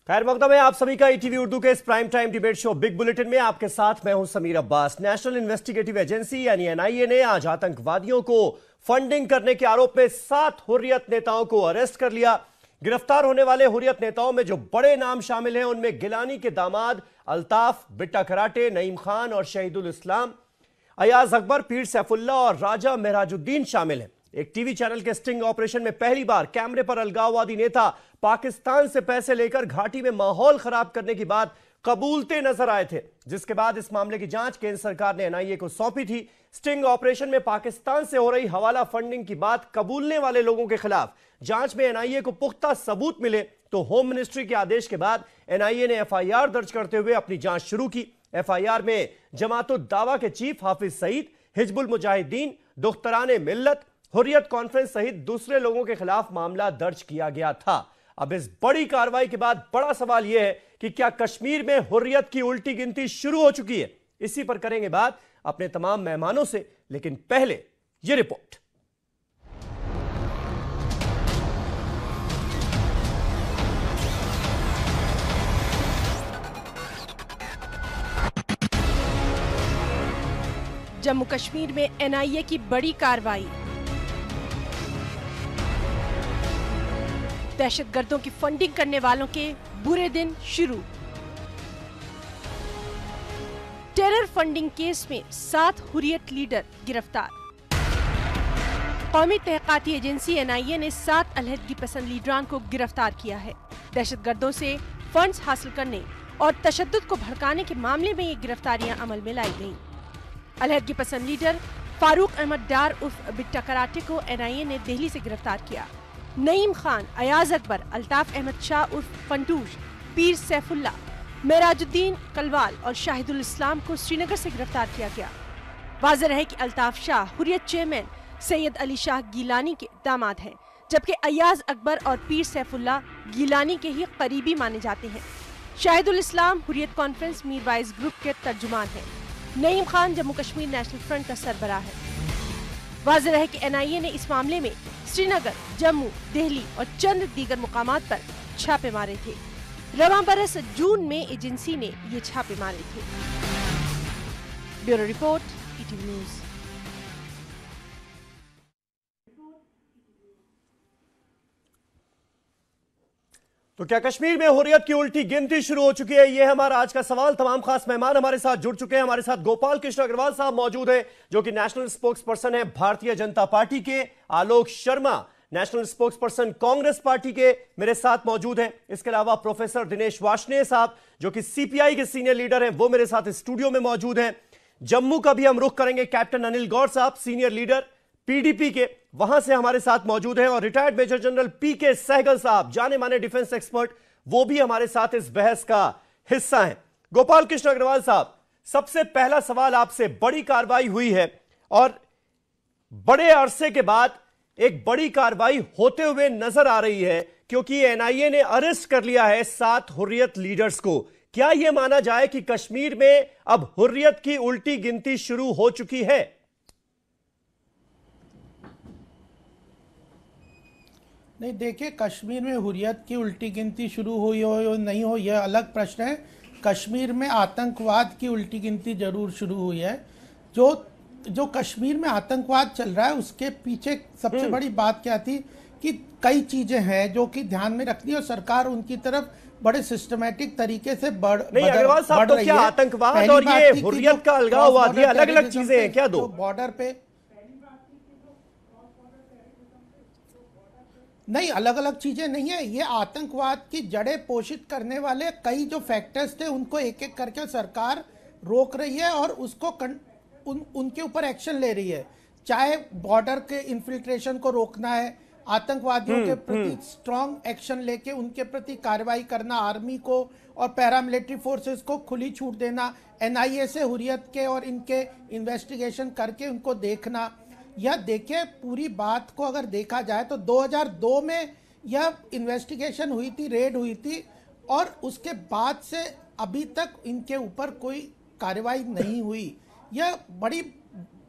खैर मकदम है आप सभी का ईटीवी उर्दू के इस prime time debate show big bulletin में आपके साथ मैं हूं Sameer Abbas. National investigative agency यानी एनआईए ने आज आतंकवादियों को फंडिंग करने के आरोप में 7 हुर्रियत नेताओं को अरेस्ट कर लिया। गिरफ्तार होने वाले हुर्रियत नेताओं में जो बड़े नाम शामिल हैं उनमें गिलानी के दामाद अल्ताफ, बिट्टा कराटे, नईम खान और शहीदुल इस्लाम, अयाज अकबर, पीर सैफुल्ला और राजा मेहराजुद्दीन शामिल हैं। एक टीवी चैनल के स्टिंग ऑपरेशन में पहली बार कैमरे पर अलगाववादी नेता पाकिस्तान से पैसे लेकर घाटी में माहौल खराब करने की बात कबूलते नजर आए थे, जिसके बाद इस मामले की जांच केंद्र सरकार ने एनआईए को सौंपी थी। स्टिंग ऑपरेशन में पाकिस्तान से हो रही हवाला फंडिंग की बात कबूलने वाले लोगों के खिलाफ जांच में एनआईए को पुख्ता सबूत मिले तो होम मिनिस्ट्री के आदेश के बाद एनआईए ने एफआईआर दर्ज करते हुए अपनी जांच शुरू की। एफआईआर में जमातुद दावा के चीफ हाफिज सईद, हिजबुल मुजाहिदीन, दुख्तराने मिल्लत, हुर्रियत कॉन्फ्रेंस सहित दूसरे लोगों के खिलाफ मामला दर्ज किया गया था। अब इस बड़ी कार्रवाई के बाद बड़ा सवाल यह है कि क्या कश्मीर में हुर्रियत की उल्टी गिनती शुरू हो चुकी है? इसी पर करेंगे बात अपने तमाम मेहमानों से, लेकिन पहले यह रिपोर्ट। जम्मू कश्मीर में एनआईए की बड़ी कार्रवाई। दहशतगर्दों की फंडिंग करने वालों के बुरे दिन शुरू। टेरर फंडिंग केस में 7 हुर्रियत लीडर गिरफ्तार। कौमी तहकीकाती एजेंसी एनआईए ने 7 अलहदगी पसंद लीडरान को गिरफ्तार किया है। दहशतगर्दों से फंड्स हासिल करने और तशद्दुद को भड़काने के मामले में ये गिरफ्तारियां अमल में लाई गईं। अलहदगी पसंद लीडर फारूक अहमद डार उर्फ बिट्टा कराटे को एनआईए ने दिल्ली से गिरफ्तार किया। नईम खान, अयाज अकबर, अल्ताफ अहमद शाह उर्फ फंटूश, पीर सैफुल्ला, मेहराजुद्दीन कलवाल और शाहिदुल इस्लाम को श्रीनगर से गिरफ्तार किया गया। वाज़ेह है कि अल्ताफ शाह हुर्रियत चेयरमैन सैयद अली शाह गिलानी के दामाद हैं, जबकि अयाज अकबर और पीर सैफुल्ला गिलानी के ही करीबी माने जाते हैं। शाहिदुल इस्लाम हुर्रियत कॉन्फ्रेंस मीरवाइज ग्रुप के तर्जुमान हैं। नईम खान जम्मू कश्मीर नेशनल फ्रंट का सरबराह है। वाज़ेह है कि एनआईए ने इस मामले में श्रीनगर, जम्मू, दिल्ली और चंद दीगर मुकामात पर छापे मारे थे। रवां बरस जून में एजेंसी ने ये छापे मारे थे। Bureau report, ETV news. तो क्या कश्मीर में हुर्रियत की उल्टी गिनती शुरू हो चुकी है? यह हमारा आज का सवाल। तमाम खास मेहमान हमारे साथ जुड़ चुके हैं। हमारे साथ गोपाल कृष्ण अग्रवाल साहब मौजूद हैं, जो कि नेशनल स्पोक्स पर्सन है भारतीय जनता पार्टी के। Alok Sharma, national spokesperson Congress party के, मेरे साथ मौजूद हैं। इसके अलावा प्रोफेसर दिनेश वार्ष्णेय साहब, जो कि सीपीआई के सीनियर लीडर हैं, वो मेरे साथ स्टूडियो में मौजूद हैं। जम्मू का भी हम रुख करेंगे, कैप्टन अनिल गौर साहब, सीनियर लीडर पीडीपी के, वहां से हमारे साथ मौजूद हैं। और रिटायर्ड मेजर जनरल पीके सहगल साहब, जाने माने डिफेंस एक्सपर्ट, वो भी हमारे साथ इस बहस का हिस्सा हैं। गोपाल कृष्ण अग्रवाल साहब, सबसे पहला सवाल आपसे। बड़ी कार्रवाई हुई है और बड़े अरसे के बाद एक बड़ी कार्रवाई होते हुए नजर आ रही है, क्योंकि एनआईए ने अरेस्ट कर लिया है 7 हुर्रियत लीडर्स को। क्या यह माना जाए कि कश्मीर में अब हुर्रियत की उल्टी गिनती शुरू हो चुकी है? नहीं, देखिए, कश्मीर में हुर्रियत की उल्टी गिनती शुरू हुई हो नहीं हो यह अलग प्रश्न है। कश्मीर में आतंकवाद की उल्टी गिनती जरूर शुरू हुई है। जो कश्मीर में आतंकवाद चल रहा है उसके पीछे सबसे बड़ी बात क्या थी कि कई चीजें हैं जो कि ध्यान में रखनी है और सरकार उनकी तरफ बड़े सिस्टमैटिक तरीके से बढ़ रही है। आतंकवाद और ये हुर्रियत का अलगाववाद, ये अलग अलग चीजें हैं क्या? दो बॉर्डर पे नहीं, अलग अलग चीजें नहीं है। ये आतंकवाद की जड़ें पोषित करने वाले कई जो फैक्टर्स थे उनको एक एक करके सरकार रोक रही है और उसको उनके ऊपर एक्शन ले रही है। चाहे बॉर्डर के इन्फिल्ट्रेशन को रोकना है, आतंकवादियों के प्रति स्ट्रॉन्ग एक्शन लेके उनके प्रति कार्रवाई करना, आर्मी को और पैरामिलिट्री फोर्सेस को खुली छूट देना, एनआईए से हुर्रियत के और इनके इन्वेस्टिगेशन करके उनको देखना। यह देखिए, पूरी बात को अगर देखा जाए तो 2002 में यह इन्वेस्टिगेशन हुई थी, रेड हुई थी, और उसके बाद से अभी तक इनके ऊपर कोई कार्रवाई नहीं हुई। यह बड़ी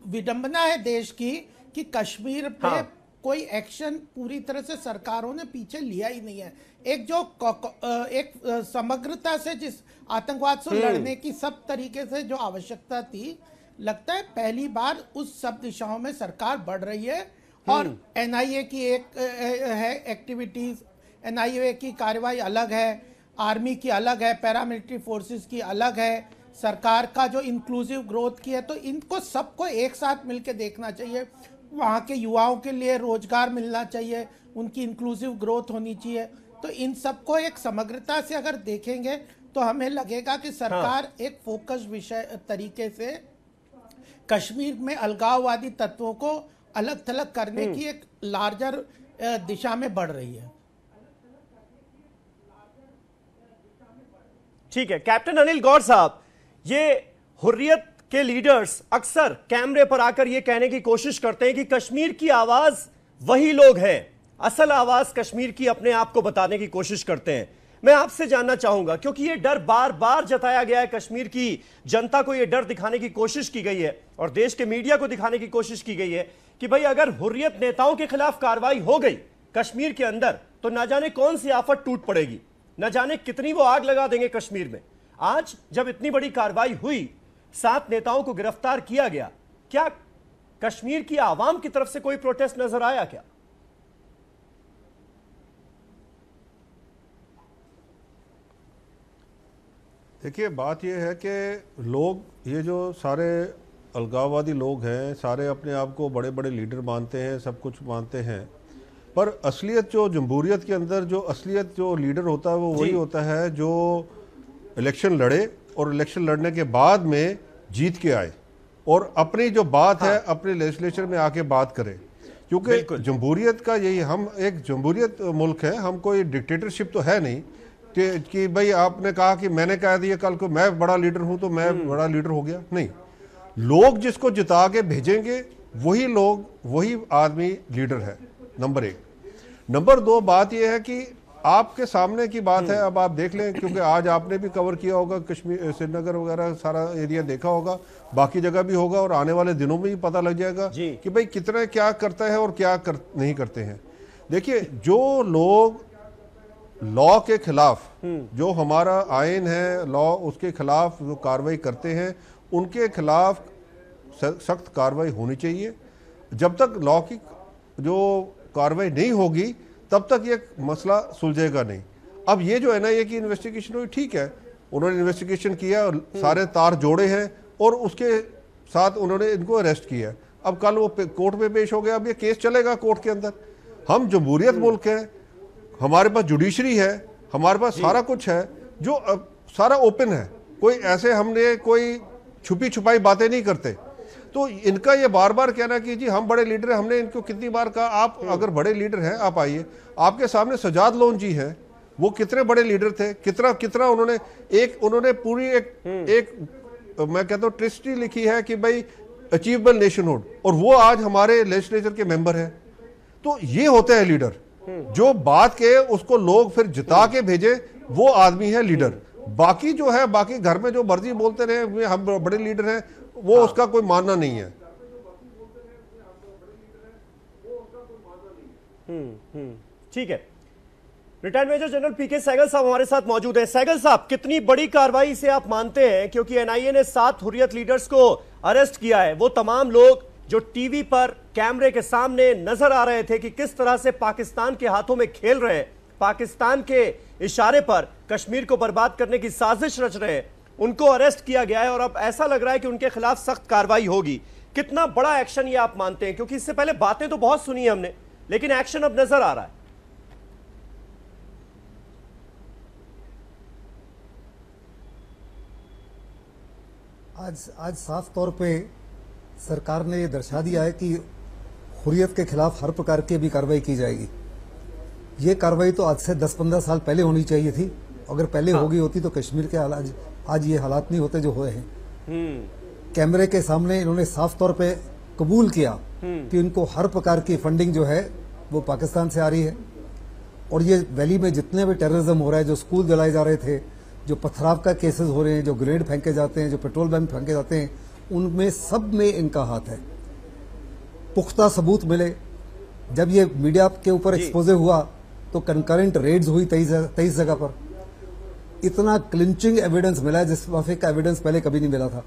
विडंबना है देश की कि कश्मीर में कोई एक्शन पूरी तरह से सरकारों ने पीछे लिया ही नहीं है। एक समग्रता से जिस आतंकवाद से लड़ने की सब तरीके से जो आवश्यकता थी, लगता है पहली बार उस सब दिशाओं में सरकार बढ़ रही है। और एनआईए की एक है एक्टिविटीज, एनआईए की कार्रवाई अलग है, आर्मी की अलग है, पैरामिलिट्री फोर्सेस की अलग है, सरकार का जो इंक्लूसिव ग्रोथ की है। तो इनको सबको एक साथ मिलकर देखना चाहिए। वहाँ के युवाओं के लिए रोजगार मिलना चाहिए, उनकी इंक्लूसिव ग्रोथ होनी चाहिए। तो इन सबको एक समग्रता से अगर देखेंगे तो हमें लगेगा कि सरकार एक फोकस विषय तरीके से कश्मीर में अलगाववादी तत्वों को अलग थलग करने की एक लार्जर दिशा में बढ़ रही है। ठीक है कैप्टन अनिल गौर साहब, ये हुर्रियत के लीडर्स अक्सर कैमरे पर आकर यह कहने की कोशिश करते हैं कि कश्मीर की आवाज वही लोग हैं, असल आवाज कश्मीर की अपने आप को बताने की कोशिश करते हैं। मैं आपसे जानना चाहूंगा, क्योंकि यह डर बार बार जताया गया है, कश्मीर की जनता को यह डर दिखाने की कोशिश की गई है और देश के मीडिया को दिखाने की कोशिश की गई है कि भाई अगर हुर्रियत नेताओं के खिलाफ कार्रवाई हो गई कश्मीर के अंदर तो ना जाने कौन सी आफत टूट पड़ेगी, न जाने कितनी वो आग लगा देंगे कश्मीर में। आज जब इतनी बड़ी कार्रवाई हुई, 7 नेताओं को गिरफ्तार किया गया, क्या कश्मीर की आवाम की तरफ से कोई प्रोटेस्ट नजर आया क्या? देखिए बात यह है कि लोग, ये जो सारे अलगाववादी लोग हैं, सारे अपने आप को बड़े बड़े लीडर मानते हैं, सब कुछ मानते हैं, पर असलियत जो जमहूरियत के अंदर जो असलियत जो लीडर होता है वो वही होता है जो इलेक्शन लड़े और इलेक्शन लड़ने के बाद में जीत के आए और अपनी जो बात है अपने लेजिस्लेचर में आके बात करे। क्योंकि जमहूरियत का यही, हम एक जमहूरियत मुल्क है, हम कोई डिक्टेटरशिप तो है नहीं कि भाई आपने कहा कि मैंने कह दिया कल को मैं बड़ा लीडर हूं तो मैं बड़ा लीडर हो गया। नहीं, लोग जिसको जिता के भेजेंगे वही लोग, वही आदमी लीडर है, नंबर 1। नंबर 2 बात यह है कि आपके सामने की बात है, अब आप देख लें, क्योंकि आज आपने भी कवर किया होगा कश्मीर, श्रीनगर वगैरह सारा एरिया देखा होगा, बाकी जगह भी होगा और आने वाले दिनों में भी पता लग जाएगा कि भाई कितना क्या करता है और क्या नहीं करते हैं। देखिए, जो लोग लॉ के खिलाफ, जो हमारा आइन है लॉ, उसके खिलाफ जो कार्रवाई करते हैं उनके खिलाफ सख्त कार्रवाई होनी चाहिए। जब तक लॉ की जो कार्रवाई नहीं होगी तब तक ये मसला सुलझेगा नहीं। अब ये जो एनआईए की इन्वेस्टिगेशन हुई, ठीक है, उन्होंने इन्वेस्टिगेशन किया, सारे तार जोड़े हैं और उसके साथ उन्होंने इनको अरेस्ट किया। अब कल वो कोर्ट में पेश हो गया, अब ये केस चलेगा कोर्ट के अंदर। हम जमहूरियत मुल्क है, हमारे पास जुडिशरी है, हमारे पास सारा कुछ है, जो सारा ओपन है, कोई ऐसे हमने कोई छुपी छुपाई बातें नहीं करते। तो इनका ये बार बार कहना कि जी हम बड़े लीडर हैं, हमने इनको कितनी बार कहा आप अगर बड़े लीडर हैं आप आइए। आपके सामने सजाद लोन जी हैं, वो कितने बड़े लीडर थे, कितना उन्होंने पूरी एक मैं कहता हूँ ट्रिस्टी लिखी है कि भाई अचीवेबल नेशनहुड, और वो आज हमारे लेजिस्लेचर के मेंबर हैं। तो ये होते हैं लीडर, जो बात के उसको लोग फिर जिता के भेजे, वो आदमी है लीडर। बाकी जो है, बाकी घर में जो मर्जी बोलते रहे हम बड़े लीडर हैं, वो उसका कोई मानना नहीं है। ठीक है, रिटायर्ड मेजर जनरल पीके सहगल साहब हमारे साथ मौजूद हैं। सहगल साहब, कितनी बड़ी कार्रवाई से आप मानते हैं, क्योंकि एनआईए ने 7 हुर्रियत लीडर्स को अरेस्ट किया है, वो तमाम लोग जो टीवी पर कैमरे के सामने नजर आ रहे थे कि किस तरह से पाकिस्तान के हाथों में खेल रहे हैं, पाकिस्तान के इशारे पर कश्मीर को बर्बाद करने की साजिश रच रहे हैं, उनको अरेस्ट किया गया है और अब ऐसा लग रहा है कि उनके खिलाफ सख्त कार्रवाई होगी। कितना बड़ा एक्शन ये आप मानते हैं, क्योंकि इससे पहले बातें तो बहुत सुनी है हमने, लेकिन एक्शन अब नजर आ रहा है। आज साफ तौर पे सरकार ने ये दर्शा दिया है कि हुर्रियत के खिलाफ हर प्रकार की भी कार्रवाई की जाएगी। ये कार्रवाई तो आज से 10-15 साल पहले होनी चाहिए थी। अगर पहले होगी होती तो कश्मीर के आज ये हालात नहीं होते जो हुए हैं। कैमरे के सामने इन्होंने साफ तौर पे कबूल किया कि इनको हर प्रकार की फंडिंग जो है वो पाकिस्तान से आ रही है। और ये वैली में जितने भी टेररिज्म हो रहा है, जो स्कूल जलाए जा रहे थे, जो पथराव का केसेस हो रहे हैं, जो ग्रेनेड फेंके जाते हैं, जो पेट्रोल बम फेंके जाते हैं, उनमें सब में इनका हाथ है। पुख्ता सबूत मिले जब ये मीडिया के ऊपर एक्सपोजे हुआ तो कंकरेंट रेड्स हुई 23 जगह पर। इतना क्लिंचिंग एविडेंस मिला है जिस माफिया का एविडेंस पहले कभी नहीं मिला था,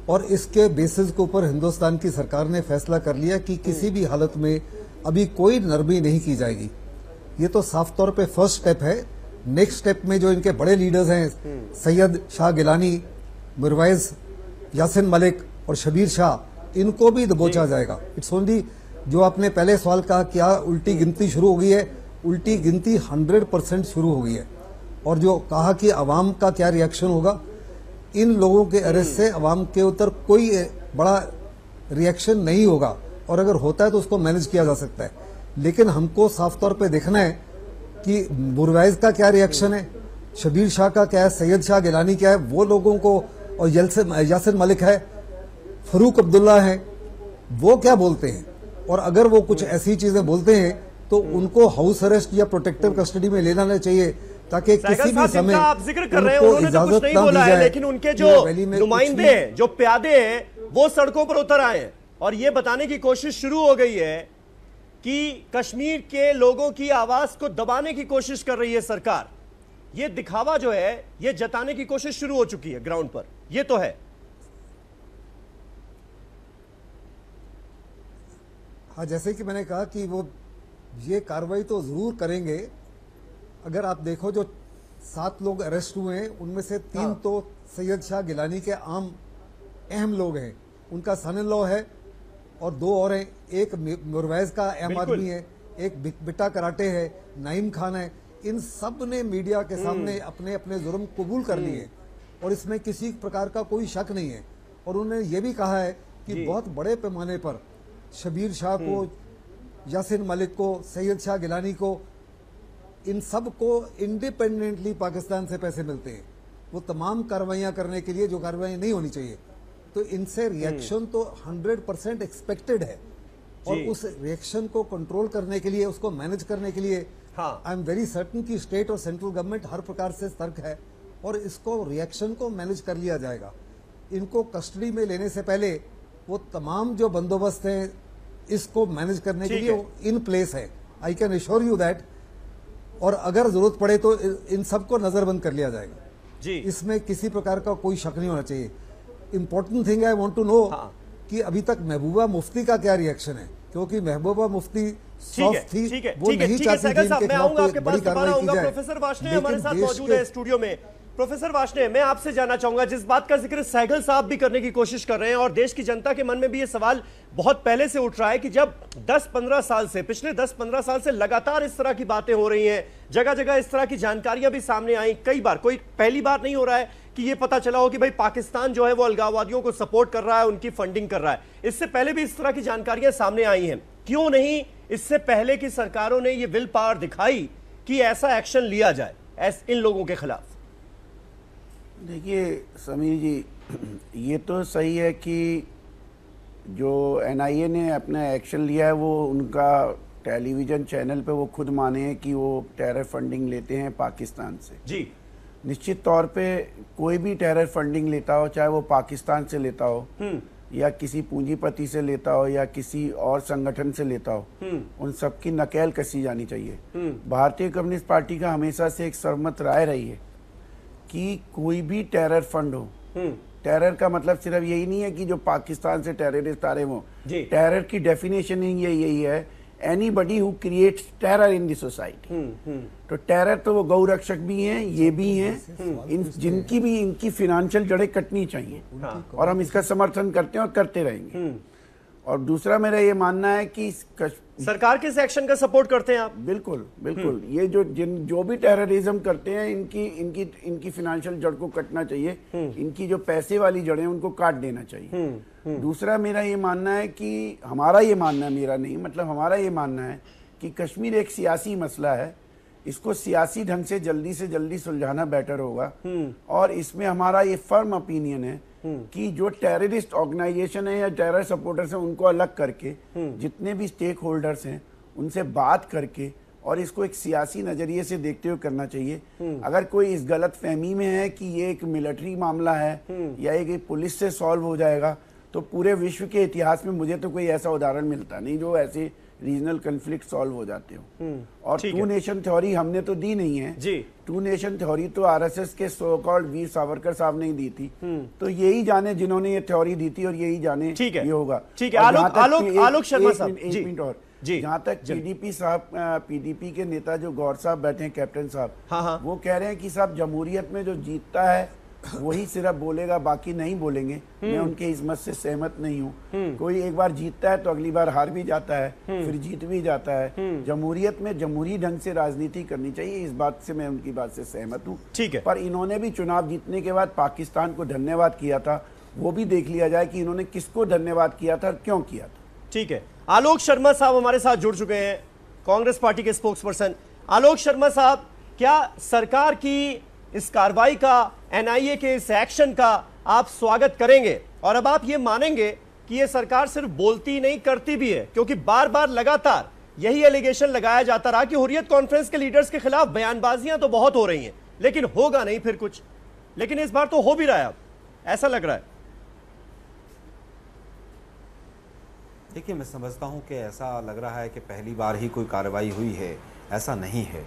और इसके बेसिस के ऊपर हिंदुस्तान की सरकार ने फैसला कर लिया कि किसी भी हालत में अभी कोई नरमी नहीं की जाएगी। ये तो साफ तौर पे फर्स्ट स्टेप है। नेक्स्ट स्टेप में जो इनके बड़े लीडर्स हैं, सैयद शाह गिलानी, मिरवाइज, यासिन मलिक और शबीर शाह, इनको भी दबोचा जाएगा। इट्स ओनली, जो आपने पहले सवाल कहा क्या उल्टी गिनती शुरू हो गई है, उल्टी गिनती 100% शुरू हो गई है। और जो कहा कि अवाम का क्या रिएक्शन होगा, इन लोगों के अरेस्ट से अवाम के ऊपर कोई बड़ा रिएक्शन नहीं होगा, और अगर होता है तो उसको मैनेज किया जा सकता है। लेकिन हमको साफ तौर पे देखना है कि बुरवाइज का क्या रिएक्शन है, शबीर शाह का क्या है, सैयद शाह गिलानी क्या है, वो लोगों को, और यासिन मलिक है, फरूक अब्दुल्ला है, वो क्या बोलते हैं। और अगर वो कुछ ऐसी चीजें बोलते हैं तो उनको हाउस अरेस्ट या प्रोटेक्टिव कस्टडी में लेना चाहिए, ताकि किसी भी समय आप जिक्र कर रहे हैं, उन्होंने तो कुछ नहीं बोला है, लेकिन उनके जो नुमाइंदे हैं, जो प्यादे हैं, वो सड़कों पर उतर आए हैं और ये बताने की कोशिश शुरू हो गई है कि कश्मीर के लोगों की आवाज को दबाने की कोशिश कर रही है सरकार। ये दिखावा जो है, ये जताने की कोशिश शुरू हो चुकी है ग्राउंड पर, ये तो है। हाँ, जैसे कि मैंने कहा कि वो ये कार्रवाई तो जरूर करेंगे। अगर आप देखो जो 7 लोग अरेस्ट हुए हैं, उनमें से 3 तो सैयद शाह गिलानी के आम अहम लोग हैं, उनका सन इन लॉ है, और 2 और हैं, एक मुरवैज का अहम आदमी है, एक बिट्टा कराटे है, नाइम खान है। इन सब ने मीडिया के सामने अपने अपने जुर्म कबूल कर लिए, और इसमें किसी प्रकार का कोई शक नहीं है। और उन्होंने ये भी कहा है कि बहुत बड़े पैमाने पर शबीर शाह को, यासिन मलिक को, सैयद शाह गिलानी को, इन सब को इंडिपेंडेंटली पाकिस्तान से पैसे मिलते हैं, वो तमाम कार्रवाइयां करने के लिए जो कार्रवाई नहीं होनी चाहिए। तो इनसे रिएक्शन तो 100% एक्सपेक्टेड है, और उस रिएक्शन को कंट्रोल करने के लिए, उसको मैनेज करने के लिए आई एम वेरी सर्टन कि स्टेट और सेंट्रल गवर्नमेंट हर प्रकार से सतर्क है, और इसको रिएक्शन को मैनेज कर लिया जाएगा। इनको कस्टडी में लेने से पहले वो तमाम जो बंदोबस्त है, इसको मैनेज करने के लिए इन प्लेस है। I can assure you that. और अगर जरूरत पड़े तो इन सबको नजरबंद कर लिया जाएगा जी, इसमें किसी प्रकार का कोई शक नहीं होना चाहिए। Important thing I want to know कि अभी तक महबूबा मुफ्ती का क्या रिएक्शन है, क्योंकि महबूबा मुफ्ती सॉफ्ट थी, वो नहीं चाहती थी इनके खिलाफ कोई बड़ी कार्रवाई की जाए। प्रोफेसर वार्ष्णेय हमारे साथ मौजूद है स्टूडियो में। प्रोफेसर वार्ष्णेय, मैं आपसे जानना चाहूंगा, जिस बात का जिक्र सहगल साहब भी करने की कोशिश कर रहे हैं, और देश की जनता के मन में भी ये सवाल बहुत पहले से उठ रहा है कि जब 10-15 साल से, पिछले 10-15 साल से लगातार इस तरह की बातें हो रही हैं, जगह जगह इस तरह की जानकारियां भी सामने आई, कई बार, कोई पहली बार नहीं हो रहा है कि ये पता चला हो कि भाई पाकिस्तान जो है वो अलगाववादियों को सपोर्ट कर रहा है, उनकी फंडिंग कर रहा है। इससे पहले भी इस तरह की जानकारियां सामने आई हैं, क्यों नहीं इससे पहले की सरकारों ने ये विल पावर दिखाई कि ऐसा एक्शन लिया जाए इन लोगों के खिलाफ? देखिए समीर जी, ये तो सही है कि जो एनआईए ने अपना एक्शन लिया है, वो उनका टेलीविज़न चैनल पे वो खुद माने हैं कि वो टेरर फंडिंग लेते हैं पाकिस्तान से जी। निश्चित तौर पे कोई भी टेरर फंडिंग लेता हो, चाहे वो पाकिस्तान से लेता हो या किसी पूंजीपति से लेता हो या किसी और संगठन से लेता हो, उन सब की नकेल कसी जानी चाहिए। भारतीय कम्युनिस्ट पार्टी का हमेशा से एक सर्वमत राय रही है कि कोई भी टेरर फंड हो, टेरर का मतलब सिर्फ यही नहीं है कि जो पाकिस्तान से टेररिस्ट आ रहे हो, टेरर की डेफिनेशन ही यही है, anybody who creates terror in the society. तो टेरर तो वो गौ रक्षक भी हैं, ये भी हैं, जिनकी भी इनकी फिनेंशियल जड़ें कटनी चाहिए, और हम इसका समर्थन करते हैं और करते रहेंगे। और दूसरा मेरा ये मानना है कि सरकार के इस एक्शन का सपोर्ट करते हैं आप? बिल्कुल बिल्कुल। ये जो भी टेररिज्म करते हैं, इनकी फिनेंशियल जड़ को कटना चाहिए, इनकी जो पैसे वाली जड़ें उनको काट देना चाहिए। दूसरा मेरा ये मानना है कि हमारा ये मानना है, मेरा नहीं मतलब हमारा ये मानना है कि कश्मीर एक सियासी मसला है, इसको सियासी ढंग से जल्दी सुलझाना बेटर होगा। और इसमें हमारा ये फर्म ओपिनियन है कि जो टेररिस्ट ऑर्गेनाइजेशन है या टेरर सपोर्टर्स हैं, उनको अलग करके जितने भी स्टेक होल्डर्स हैं उनसे बात करके और इसको एक सियासी नजरिए से देखते हुए करना चाहिए। अगर कोई इस गलत फहमी में है कि ये एक मिलिट्री मामला है या एक पुलिस से सॉल्व हो जाएगा, तो पूरे विश्व के इतिहास में मुझे तो कोई ऐसा उदाहरण मिलता नहीं जो ऐसे रीजनल कन्फ्लिक्ट सॉल्व हो जाते हो। और टू नेशन थ्योरी हमने तो दी नहीं है जी। टू नेशन थ्योरी तो आरएसएस के सो कॉल्ड वीर सावरकर साहब ने ही दी थी, तो यही जाने जिन्होंने ये थ्योरी दी थी और यही जाने ये होगा। ठीक है आलोक शर्मा साहब, एक मिनट और, जहां तक पीडीपी के नेता जो गौर साहब बैठे हैं, कैप्टन साहब, वो कह रहे हैं कि साहब जमहूरियत में जो जीतता है वही सिर्फ बोलेगा, बाकी नहीं बोलेंगे। मैं उनके इस मत से सहमत नहीं हूँ। कोई एक बार जीतता है तो अगली बार हार भी जाता है, फिर जीत भी जाता है। जमहूरियत में जमहूरी ढंग से राजनीति करनी चाहिए, इस बात से मैं उनकी बात से सहमत हूँ। ठीक है, पर इन्होंने भी चुनाव जीतने के बाद पाकिस्तान को धन्यवाद किया था, वो भी देख लिया जाए कि इन्होंने किसको धन्यवाद किया था और क्यों किया था। ठीक है, आलोक शर्मा साहब हमारे साथ जुड़ चुके हैं, कांग्रेस पार्टी के स्पोक्स पर्सन। आलोक शर्मा साहब, क्या सरकार की इस कार्रवाई का, एनआईए के इस एक्शन का आप स्वागत करेंगे? और अब आप ये मानेंगे कि ये सरकार सिर्फ बोलती नहीं करती भी है, क्योंकि बार बार लगातार यही एलिगेशन लगाया जाता रहा कि हुर्रियत कॉन्फ्रेंस के लीडर्स के खिलाफ बयानबाजियां तो बहुत हो रही हैं लेकिन होगा नहीं फिर कुछ, लेकिन इस बार तो हो भी रहा है, अब ऐसा लग रहा है। देखिए, मैं समझता हूं कि ऐसा लग रहा है कि पहली बार ही कोई कार्रवाई हुई है, ऐसा नहीं है।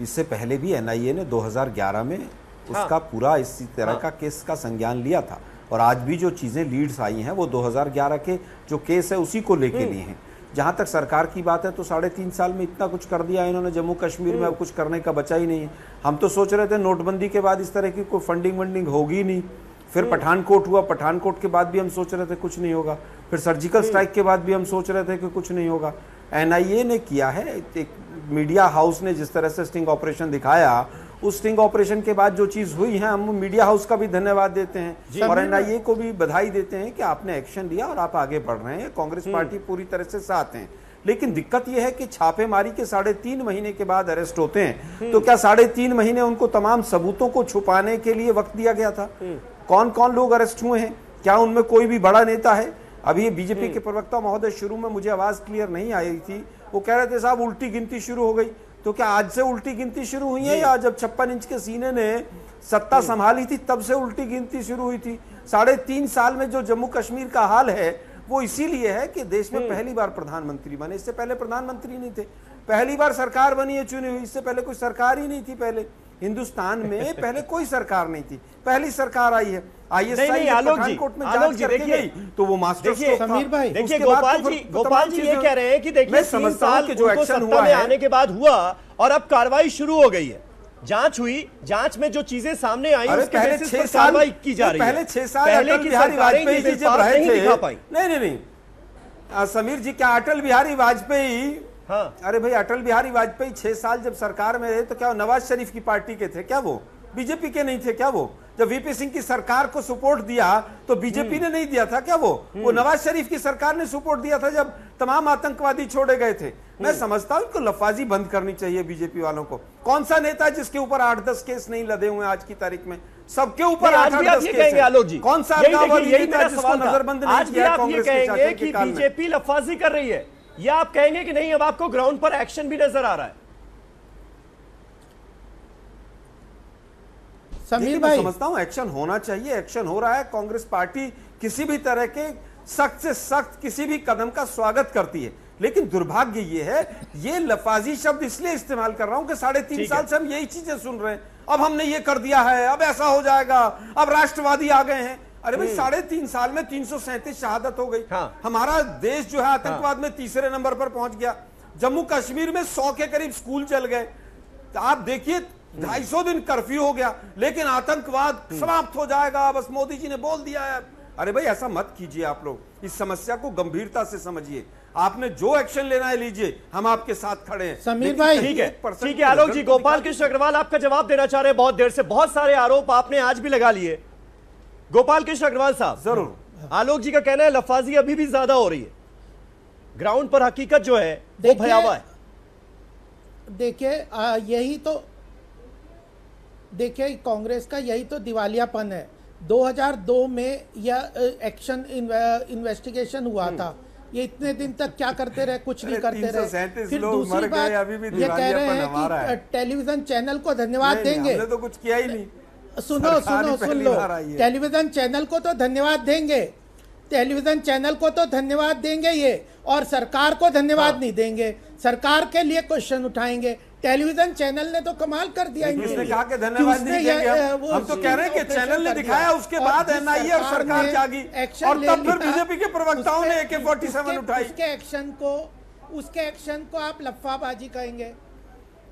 इससे पहले भी एनआईए ने 2011 में उसका पूरा इसी तरह का केस का संज्ञान लिया था, और आज भी जो चीज़ें लीड्स आई हैं वो 2011 के जो केस है उसी को लेके लिए हैं। जहां तक सरकार की बात है तो 3.5 साल में इतना कुछ कर दिया इन्होंने जम्मू कश्मीर में, अब कुछ करने का बचा ही नहीं है। हम तो सोच रहे थे नोटबंदी के बाद इस तरह की कोई फंडिंग वंडिंग होगी नहीं, फिर पठानकोट हुआ, पठानकोट के बाद भी हम सोच रहे थे कुछ नहीं होगा, फिर सर्जिकल स्ट्राइक के बाद भी हम सोच रहे थे कि कुछ नहीं होगा। एनआईए ने किया है, एक मीडिया हाउस ने जिस तरह से स्टिंग ऑपरेशन दिखाया, उस स्टिंग ऑपरेशन के बाद जो चीज हुई है, हम मीडिया हाउस का भी धन्यवाद देते हैं और एनआईए को भी बधाई देते हैं कि आपने एक्शन लिया और आप आगे बढ़ रहे हैं। कांग्रेस पार्टी पूरी तरह से साथ हैं, लेकिन दिक्कत यह है कि छापेमारी के 3.5 महीने के बाद अरेस्ट होते हैं, तो क्या 3.5 महीने उनको तमाम सबूतों को छुपाने के लिए वक्त दिया गया था? कौन कौन लोग अरेस्ट हुए हैं? क्या उनमें कोई भी बड़ा नेता है? अभी बीजेपी के प्रवक्ता महोदय, शुरू में मुझे आवाज क्लियर नहीं आई थी, वो कह रहे थे साहब उल्टी गिनती शुरू हो गई। तो क्या आज से उल्टी गिनती शुरू हुई है, या जब 56 इंच के सीने ने सत्ता संभाली थी तब से उल्टी गिनती शुरू हुई थी? 3.5 साल में जो जम्मू कश्मीर का हाल है वो इसीलिए है कि देश में पहली बार प्रधानमंत्री बने, इससे पहले प्रधानमंत्री नहीं थे। पहली बार सरकार बनी है चुनी हुई, इससे पहले कोई सरकार ही नहीं थी। पहले हिंदुस्तान में पहले कोई सरकार नहीं थी, पहली सरकार आई है। नहीं पठानकोट में जांच करके गई तो वो मास्टर समीर भाई, देखिए गोपाल जी ये कह रहे हैं कि देखिए 3 साल जो एक्शन हुआ है आने के बाद हुआ और अब कार्रवाई शुरू हो गई है, जांच हुई, जांच में जो चीजें सामने आई उसके बेसिस पर कार्रवाई की जा रही है। पहले 6 साल अटल बिहारी वाजपेयी जी जब रहे थे, नहीं समीर जी, क्या अटल बिहारी वाजपेयी, हाँ, अरे भाई अटल बिहारी वाजपेयी 6 साल जब सरकार में रहे तो क्या नवाज शरीफ की पार्टी के थे क्या? वो बीजेपी के नहीं थे क्या? वो जब वीपी सिंह की सरकार को सपोर्ट दिया तो बीजेपी ने नहीं दिया था क्या? वो नवाज शरीफ की सरकार ने सपोर्ट दिया था जब तमाम आतंकवादी छोड़े गए थे। मैं समझता हूं इनको लफाजी बंद करनी चाहिए बीजेपी वालों को। कौन सा नेता जिसके ऊपर 8-10 केस नहीं लदे हुए आज की तारीख में? सबके ऊपर 8-10 केस है। आलोक जी, कौन सा जिसको नजरबंद नहीं किया कांग्रेस के कि बीजेपी लफाजी कर रही है, या आप कहेंगे कि नहीं अब आपको ग्राउंड पर एक्शन भी नजर आ रहा है? समीर भाई, समझता हूं एक्शन होना चाहिए, एक्शन हो रहा है। कांग्रेस पार्टी किसी भी तरह के सख्त से सख्त किसी भी कदम का स्वागत करती है, लेकिन दुर्भाग्य ये है, ये लफाजी शब्द इसलिए इस्तेमाल कर रहा हूं कि 3.5 साल से हम यही चीजें सुन रहे हैं। अब हमने ये कर दिया है, अब ऐसा हो जाएगा, अब राष्ट्रवादी आ गए हैं। अरे भाई 3.5 साल में 337 शहादत हो गई। हाँ। हमारा देश जो है आतंकवाद में 3रे नंबर पर पहुंच गया। जम्मू कश्मीर में 100 के करीब स्कूल चल गए। तो आप देखिए 250 दिन कर्फ्यू हो गया, लेकिन आतंकवाद समाप्त हो जाएगा, बस मोदी जी ने बोल दिया है। अरे भाई ऐसा मत कीजिए, आप लोग इस समस्या को गंभीरता से समझिए। आपने जो एक्शन लेना है लीजिए, हम आपके साथ खड़े हैं। समीर भाई ठीक है आलोक जी, गोपाल कृष्ण अग्रवाल आपका जवाब देना चाह रहे हैं बहुत देर से, बहुत सारे आरोप आपने आज भी लगा लिए। गोपाल कृष्ण अग्रवाल साहब, जरूर आलोक जी का कहना है लफाजी अभी भी ज्यादा हो रही है, ग्राउंड पर हकीकत जो है वो भयावह है। देखिए यही तो, देखिए कांग्रेस का यही तो दिवालियापन है। 2002 में यह एक्शन इन्वेस्टिगेशन हुआ था, ये इतने दिन तक क्या करते रहे? कुछ नहीं करते रहे। फिर दूसरी बात ये कह रहे हैं कि टेलीविजन चैनल को धन्यवाद देंगे, हमने तो कुछ किया ही नहीं। सुन लो, टेलीविजन चैनल को तो धन्यवाद देंगे, टेलीविजन चैनल को तो धन्यवाद देंगे ये, और सरकार को धन्यवाद नहीं देंगे, सरकार के लिए क्वेश्चन उठाएंगे। टेलीविजन चैनल ने तो कमाल कर दिया। किसने कहा कि धन्यवाद नहीं देंगे? हम तो कह रहे हैं कि चैनल ने दिखाया, उसके बाद एनआईए और सरकार जागी, और तब फिर बीजेपी के प्रवक्ताओं ने AK-47 उठाई। उसके एक्शन को आप लफ्फाबाजी कहेंगे।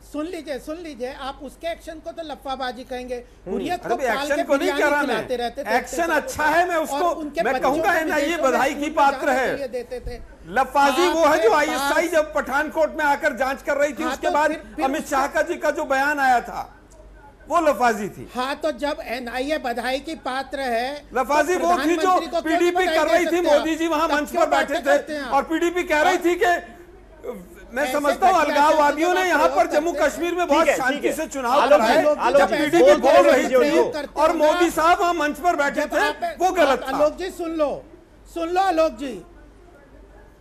सुन लीजिए, आप उसके एक्शन को तो लफ्फाबाजी कहेंगे। हुर्रियत को एक्शन को नहीं कह रहा मैं, एक्शन अच्छा है, मैं उसको मैं कहूंगा एनआईए बधाई की पात्र है। देते थे लफ्फाजी वो है जो आईएसआई जब पठानकोट में आकर जांच कर रही थी, उसके बाद अमित शाह का जी का जो बयान आया था वो लफाजी थी। हाँ, तो जब एनआईए बधाई की पात्र है, लफाजी वो थी जो पीडीपी कर रही थी। मोदी जी वहां मंच पर बैठे थे और पीडीपी कह रही थी कि मैं समझता हूँ अलगाववादियों ने यहाँ पर जम्मू कश्मीर में बहुत शांति से चुनाव कराए, जब पीडीपी बोल रही थी और मोदी साहब वहां मंच पर बैठे थे, वो गलत था। आलोक जी सुन लो आलोक जी,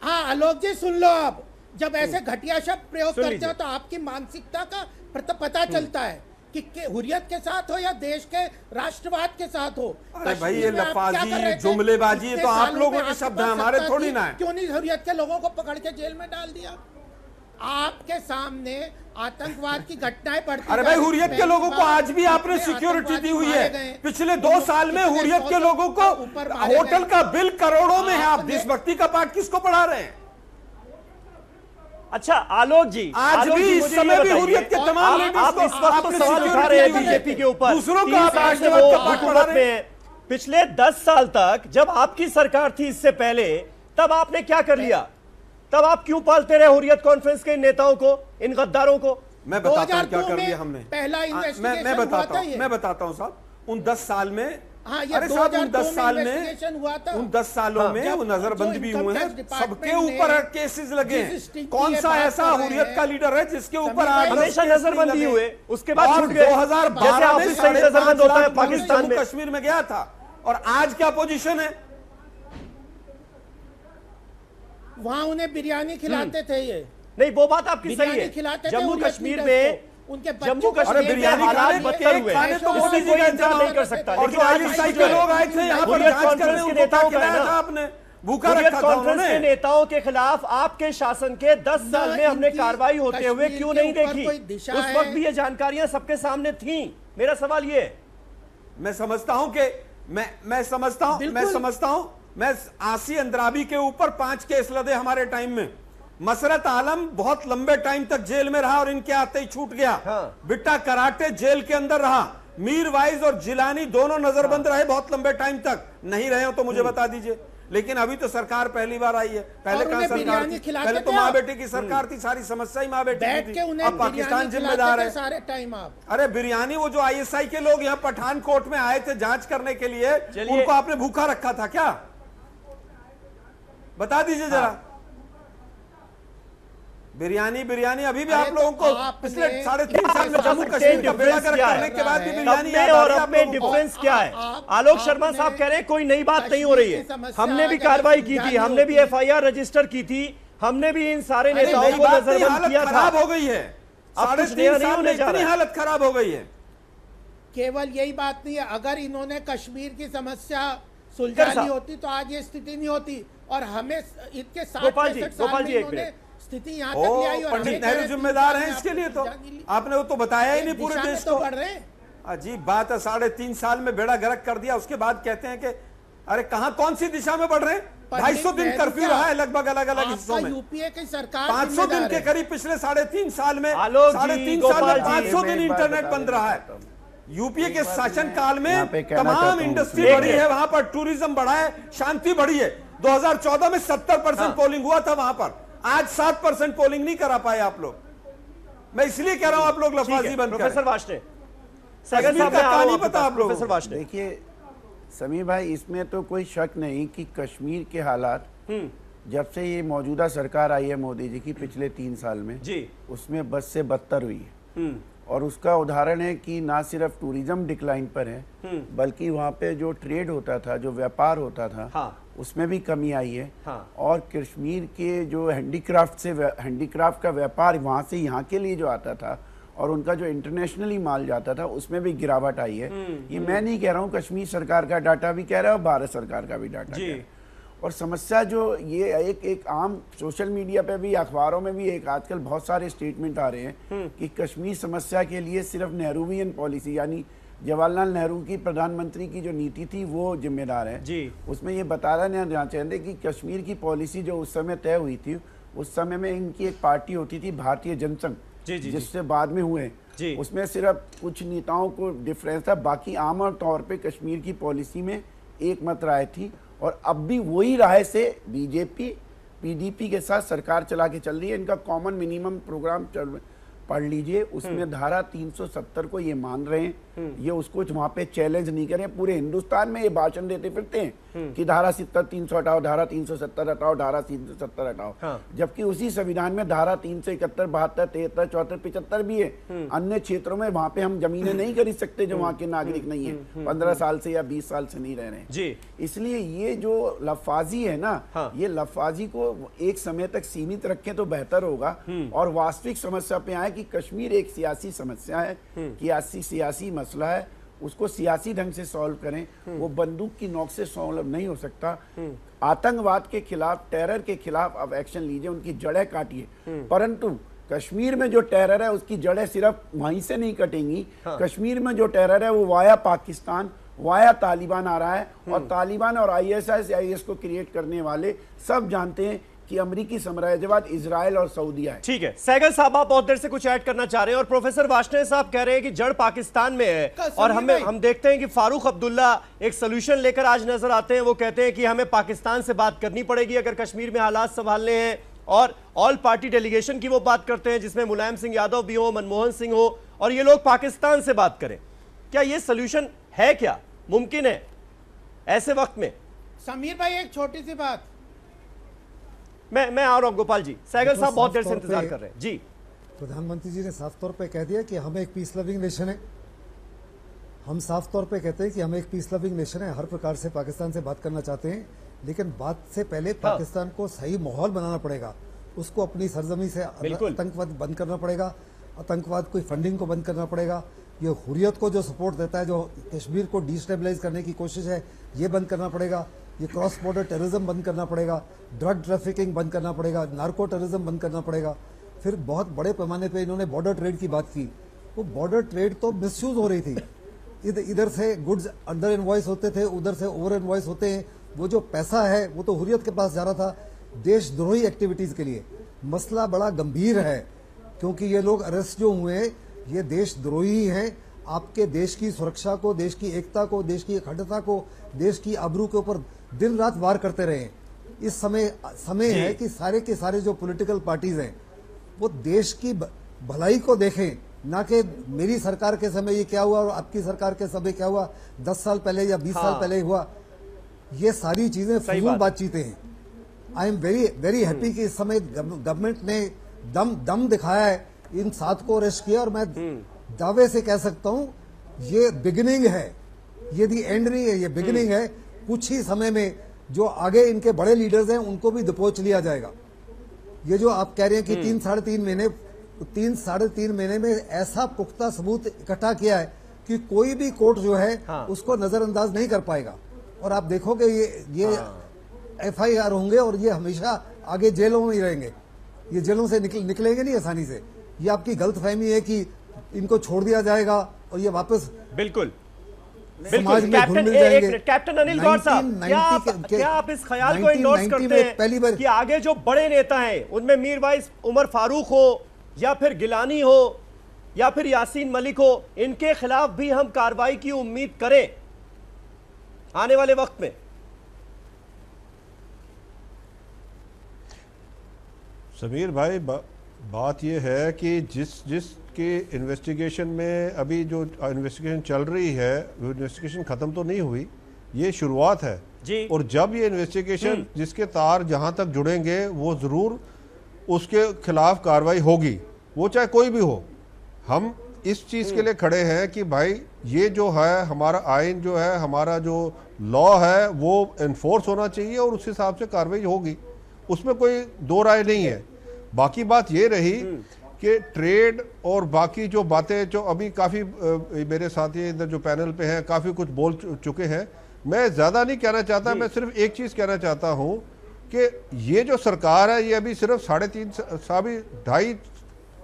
हाँ आलोक जी सुन लो। आप जब ऐसे घटिया शब्द प्रयोग करते हो तो आपकी मानसिकता का पता चलता है कि हुर्रियत के साथ हो या देश के राष्ट्रवाद के साथ हो। अरे भाई ये लफाजी जुमलेबाजी तो आप लोगों के शब्द हैं, हमारे थोड़ी ना है। क्यों नहीं हुर्रियत के लोगों को पकड़ के जेल में डाल दिया? आपके सामने आतंकवाद की घटनाएं बढ़ती। अरे भाई हुर्रियत के लोगों को आज भी आपने सिक्योरिटी दी हुई है। पिछले 2 साल में हुर्रियत के लोगों को होटल का बिल करोड़ों में है। आप देशभक्ति का पाठ किसको पढ़ा रहे हैं? अच्छा आलोक जी, आज भी इस समय भी हुर्रियत के तमाम लीडर्स आप इस वक्त तो सवाल उठा रहे हैं बीजेपी के ऊपर, दूसरों का हुकूमत में पिछले 10 साल तक जब आपकी सरकार थी, इससे पहले, तब आपने क्या कर लिया? तब आप क्यों पालते रहे हुर्रियत कॉन्फ्रेंस के नेताओं को, इन गद्दारों को? मैं बताता हूँ क्या कर लिया हमने। पहला इन्वेस्टिगेशन मैं बताता हूँ साहब, उन 10 साल में, अरे साहब उन 10 साल में, उन 10 सालों में वो नजरबंद भी हुए हैं, सबके ऊपर केसेस लगे हैं। कौन सा ऐसा हुर्रियत का लीडर है जिसके ऊपर हमेशा नजरबंदी हुए, उसके बाद छूट गए? 2012 में नजरबंद होता है पाकिस्तान में, कश्मीर में गया था, और आज क्या पोजीशन है? वहां उन्हें बिरयानी खिलाते थे। ये नहीं, वो बात आपकी सही है। जम्मू कश्मीर में बिरयानी हालात बदतर हुए, तो मोदी जी का इंतजार नहीं कर सकता। और जो आईएसआई के लोग आए थे यहाँ पर जांच करने, उनको नेताओं का आपने भूखा रखा था उन्होंने। के नेताओं के खिलाफ आपके शासन के 10 साल में हमने कार्रवाई होते हुए क्यों नहीं देखी? उस वक्त भी ये जानकारियां सबके सामने थी। मेरा सवाल ये, मैं समझता हूं कि मैं समझता हूं मैं आसी अंद्राबी के ऊपर 5 केस लदे हमारे टाइम में। मसरत आलम बहुत लंबे टाइम तक जेल में रहा और इनके आते ही छूट गया। बिट्टा कराटे जेल के अंदर रहा। मीर वाइज और जिलानी दोनों नजरबंद रहे बहुत लंबे टाइम तक। नहीं रहे हो तो मुझे बता दीजिए। लेकिन अभी तो सरकार पहली बार आई है, पहले कहां सरकार थी? पहले तो माँ बेटे की सरकार थी, सारी समस्या ही माँ बेटे की थी। अब पाकिस्तान जिम्मेदार है सारे टाइम। आप अरे बिरयानी, वो जो आईएसआई के लोग यहाँ पठानकोट में आए थे जांच करने के लिए, उनको आपने भूखा रखा था क्या? बता दीजिए जरा। बिरयानी अभी भी आप लोगों को पिछले 3.5 साल में जम्मू कश्मीर का बेड़ा गर्क करने के बाद भी बिरयानी याद आ रही है। अब में डिफरेंस क्या है? आलोक शर्मा साहब कह रहे हैं कोई नई बात नहीं हो रही है। हमने भी कार्रवाई की थी, हमने भी FIR रजिस्टर की थी, हमने भी इन सारे नेताओं को नजरबंद किया था। खराब हो गई है, 3.5 साल में इतनी हालत खराब हो गई है। केवल यही बात नहीं है, अगर इन्होंने कश्मीर की समस्या सुलझानी होती तो आज ये स्थिति नहीं होती। और हमें इनके 60-65 साल में इन्होंने स्थिति यहाँ तक ले आई। और पंडित नेहरू जिम्मेदार हैं इसके लिए। तो आपने वो तो बताया ही नहीं पूरे देश को। अजीब बात है, 3.5 साल में बेड़ा गर्क कर दिया, उसके बाद कहते हैं कि अरे कहाँ कौन सी दिशा में बढ़ रहे हैं? 250 दिन कर्फ्यू रहा है लगभग अलग अलग हिस्सों में। यूपीए की सरकार 500 दिन के करीब पिछले 3.5 साल में, 3.5 साल में 500 दिन इंटरनेट बंद रहा है। यूपीए के शासन काल में तमाम इंडस्ट्री बढ़ी है, वहां पर टूरिज्म बढ़ा है, शांति बढ़ी है। 2014 में 70% पोलिंग हुआ था वहां पर, आज 7% पोलिंग नहीं करा पाए आप लोग। मैं इसलिए कह रहा हूं आप लोग लफाजी बंद करें। प्रोफेसर वाशने, कहानी पता आप लोग। प्रोफेसर वाशने, देखिए समीर भाई, इसमें तो कोई शक नहीं कि कश्मीर के हालात जब से ये मौजूदा सरकार आई है मोदी जी की पिछले 3 साल में जी, उसमें बद से बदतर हुई है। और उसका उदाहरण है कि ना सिर्फ टूरिज्म डिक्लाइन पर है, बल्कि वहाँ पे जो ट्रेड होता था, जो व्यापार होता था, उसमें भी कमी आई है। और कश्मीर के जो हैंडीक्राफ्ट का व्यापार वहाँ से यहाँ के लिए जो आता था और उनका जो इंटरनेशनली माल जाता था, उसमें भी गिरावट आई है। ये मैं नहीं कह रहा हूँ, कश्मीर सरकार का डाटा भी कह रहा है और भारत सरकार का भी डाटा कह रहा है। और समस्या जो ये एक आम सोशल मीडिया पे भी, अखबारों में भी एक आजकल बहुत सारे स्टेटमेंट आ रहे हैं कि कश्मीर समस्या के लिए सिर्फ नेहरूवियन पॉलिसी यानी जवाहरलाल नेहरू की प्रधानमंत्री की जो नीति थी वो जिम्मेदार है जी। उसमें ये बताना चाहते कि कश्मीर की पॉलिसी जो उस समय तय हुई थी, उस समय में इनकी एक पार्टी होती थी भारतीय जनसंघ, जिससे बाद में हुए, उसमें सिर्फ कुछ नेताओं को डिफरेंस था, बाकी आम तौर पे कश्मीर की पॉलिसी में एक मत राय थी। और अब भी वही राय से बीजेपी पीडीपी के साथ सरकार चला के चल रही है। इनका कॉमन मिनिमम प्रोग्राम पढ़ लीजिए, उसमें धारा 370 को ये मान रहे हैं, ये उसको वहां पे चैलेंज नहीं करें। पूरे हिंदुस्तान में ये भाषण देते फिरते हैं कि धारा 300 हटाओ, धारा 370 हटाओ, धारा 370 हटाओ। जबकि उसी संविधान में धारा 371, 72, 73, 74, 75 भी है। अन्य क्षेत्रों में वहां पे हम जमीनें नहीं खरीद सकते जो वहां के नागरिक नहीं है, 15 साल से या 20 साल से नहीं रह रहे हैं। इसलिए ये जो लफाजी है ना, ये लफाजी को एक समय तक सीमित रखें तो बेहतर होगा और वास्तविक समस्या पे आए कि कश्मीर एक सियासी समस्या है, सियासी मसला है, उसको सियासी ढंग से सॉल्व करें। वो बंदूक की नोक से सॉल्व नहीं हो सकता। आतंकवाद के खिलाफ, टेरर के खिलाफ अब एक्शन लीजिए, उनकी जड़ें काटिए। परंतु कश्मीर में जो टेरर है उसकी जड़ें सिर्फ वहीं से नहीं कटेंगी। कश्मीर में जो टेरर है वो वाया पाकिस्तान, वाया तालिबान आ रहा है। और तालिबान और ISIS को क्रिएट करने वाले सब जानते हैं कि अमेरिकी साम्राज्यवाद इजराइल और सऊदीया है। ठीक है, सहगल साहब आप बहुत देर से कुछ ऐड करना चाह रहे हैं और प्रोफेसर वार्ष्णेय साहब कह रहे हैं कि जड़ पाकिस्तान में है। और हम देखते हैं कि फारूक अब्दुल्ला एक सोल्यूशन लेकर आज नजर आते हैं। वो कहते हैं कि हमें पाकिस्तान से बात करनी पड़ेगी अगर कश्मीर में हालात संभालने हैं। और ऑल पार्टी डेलीगेशन की वो बात करते हैं जिसमें मुलायम सिंह यादव भी हो, मनमोहन सिंह हो, और ये लोग पाकिस्तान से बात करें। क्या ये सोल्यूशन है, क्या मुमकिन है ऐसे वक्त में? समीर भाई एक छोटी सी बात, मैं आ रहा हूं गोपाल जी। सहगल साहब बहुत देर से इंतजार कर रहे हैं जी। प्रधानमंत्री जी ने साफ तौर पे कह दिया कि हम एक पीस लविंग नेशन है। हम साफ तौर पे कहते हैं कि हम एक पीस लविंग नेशन है, हर प्रकार से पाकिस्तान से बात करना चाहते हैं, लेकिन बात से पहले पाकिस्तान को सही माहौल बनाना पड़ेगा। उसको अपनी सरजमी से आतंकवाद बंद करना पड़ेगा, आतंकवाद की फंडिंग को बंद करना पड़ेगा। ये हुर्रियत को जो सपोर्ट देता है, जो कश्मीर को डिस्टेबलाइज करने की कोशिश है, ये बंद करना पड़ेगा। ये क्रॉस बॉर्डर टेररिज्म बंद करना पड़ेगा, ड्रग ट्रैफिकिंग बंद करना पड़ेगा, नार्को टेररिज्म बंद करना पड़ेगा। फिर बहुत बड़े पैमाने पे इन्होंने बॉर्डर ट्रेड की बात की। वो बॉर्डर ट्रेड तो मिसयूज हो रही थी। इधर से गुड्स अंडर इनवॉइस होते थे, उधर से ओवर इनवॉइस होते हैं। वो जो पैसा है वो तो हुर्रियत के पास जा रहा था देशद्रोही एक्टिविटीज के लिए। मसला बड़ा गंभीर है क्योंकि ये लोग अरेस्ट जो हुए ये देशद्रोही हैं। आपके देश की सुरक्षा को, देश की एकता को, देश की अखंडता को, देश की आबरू के ऊपर दिन रात वार करते रहे। इस समय है कि सारे के सारे जो पॉलिटिकल पार्टीज हैं वो देश की भलाई को देखें, ना कि मेरी सरकार के समय ये क्या हुआ और आपकी सरकार के समय क्या हुआ, 10 साल पहले या 20 साल पहले हुआ। ये सारी चीजें फजूल बातचीतें हैं। आई एम वेरी हैप्पी कि इस समय गवर्नमेंट ने दम दिखाया है, इन 7 को अरेस्ट किया। और मैं दावे से कह सकता हूं ये बिगिनिंग है, ये दी एंड नहीं है, ये बिगिनिंग है। कुछ ही समय में जो आगे इनके बड़े लीडर्स हैं उनको भी दबोच लिया जाएगा। ये जो आप कह रहे हैं कि 3 साढ़े तीन महीने में ऐसा पुख्ता सबूत इकट्ठा किया है कि कोई भी कोर्ट जो है उसको नजरअंदाज नहीं कर पाएगा। और आप देखोगे ये FIR होंगे और ये हमेशा आगे जेलों में ही रहेंगे। ये जेलों से निकलेंगे नहीं आसानी से। ये आपकी गलतफहमी है कि इनको छोड़ दिया जाएगा और ये वापस बिल्कुल समाज में घुल मिल जाएंगे। कैप्टन अनिल गौर साहब, क्या आप इस ख्याल को इंडोर्स करते हैं पहली बार कि आगे जो बड़े नेता हैं उनमें मीरवाइज उमर फारूक हो या फिर गिलानी हो या फिर यासीन मलिक हो, इनके खिलाफ भी हम कार्रवाई की उम्मीद करें आने वाले वक्त में? समीर भाई, बात यह है कि जिसके इन्वेस्टिगेशन में अभी जो इन्वेस्टिगेशन चल रही है, वो इन्वेस्टिगेशन खत्म तो नहीं हुई, ये शुरुआत है जी। और जब ये इन्वेस्टिगेशन जिसके तार जहां तक जुड़ेंगे वो जरूर उसके खिलाफ कार्रवाई होगी, वो चाहे कोई भी हो। हम इस चीज के लिए खड़े हैं कि भाई ये जो है हमारा आइन, जो है हमारा जो लॉ है, वो एनफोर्स होना चाहिए और उस हिसाब से कार्रवाई होगी, उसमें कोई दो राय नहीं है। बाकी बात ये रही कि ट्रेड और बाकी जो बातें, जो अभी काफ़ी मेरे साथी इधर जो पैनल पे हैं काफ़ी कुछ बोल चुके हैं, मैं ज्यादा नहीं कहना चाहता, मैं सिर्फ एक चीज कहना चाहता हूं कि ये जो सरकार है ये अभी सिर्फ 2.5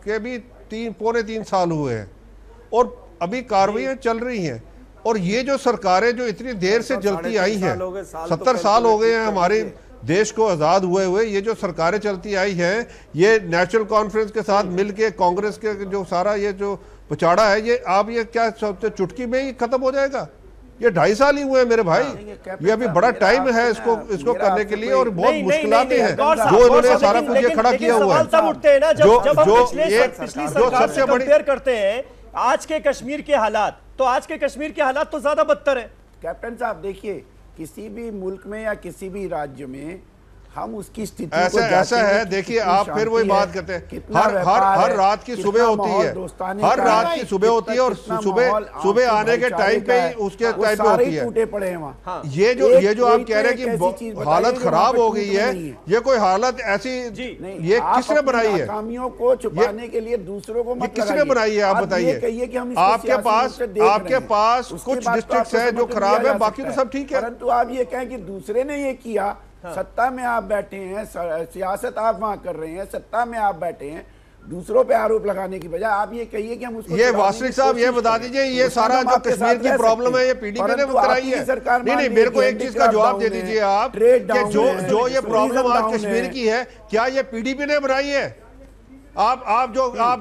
के भी 3 साल हुए हैं और अभी कार्रवाइयां चल रही हैं। और ये जो सरकारें जो इतनी देर से चलती आई हैं, 70 साल हो गए हैं हमारे देश को आजाद हुए, ये जो सरकारें चलती आई हैं, ये नेशनल कॉन्फ्रेंस के साथ मिलके कांग्रेस के जो सारा ये जो पछाड़ा है, ये आप ये क्या चुटकी में ही खत्म हो जाएगा? ये 2.5 साल ही हुए हैं मेरे भाई, ये अभी बड़ा टाइम है इसको करने के लिए और बहुत मुश्किलातें हैं जो इन्होंने सारा कुछ ये खड़ा किया हुआ है। तब उठते हैं ना जब पिछली सरकार से कंपेयर करते हैं आज के कश्मीर के हालात, तो आज के कश्मीर के हालात तो ज्यादा बदतर है। कैप्टन साहब देखिए, किसी भी मुल्क में या किसी भी राज्य में हम उसकी स्थिति ऐसा है, देखिए आप फिर वही बात करते हैं, हर रात की सुबह होती है, हर रात की सुबह होती है और सुबह आने के टाइम पे उसके टाइम पे होती है। टूटे पड़े हैं वहाँ। ये जो आप कह रहे हैं कि हालत खराब हो गई है, ये कोई हालत ऐसी ये किसने बनाई है? खामियों को छुपाने के लिए दूसरों को मत किसने बनाई है? आप बताइए। आपके पास कुछ डिस्ट्रिक्ट है जो खराब है, बाकी तो सब ठीक है। परंतु आप ये कहें कि दूसरे ने ये किया, सत्ता में आप बैठे हैं, सियासत आप वहां कर रहे हैं, सत्ता में आप बैठे हैं, दूसरों पे आरोप लगाने की बजाय आप ये कहिए कि हम उसको। ये वासनिक साहब ये बता दीजिए, ये सारा जो कश्मीर की प्रॉब्लम है ये पीडीपी ने कराई है? नहीं, मेरे को एक चीज का जवाब दे दीजिए आप कि जो ये प्रॉब्लम आज कश्मीर की है, क्या ये पीडीपी ने बनाई है? आप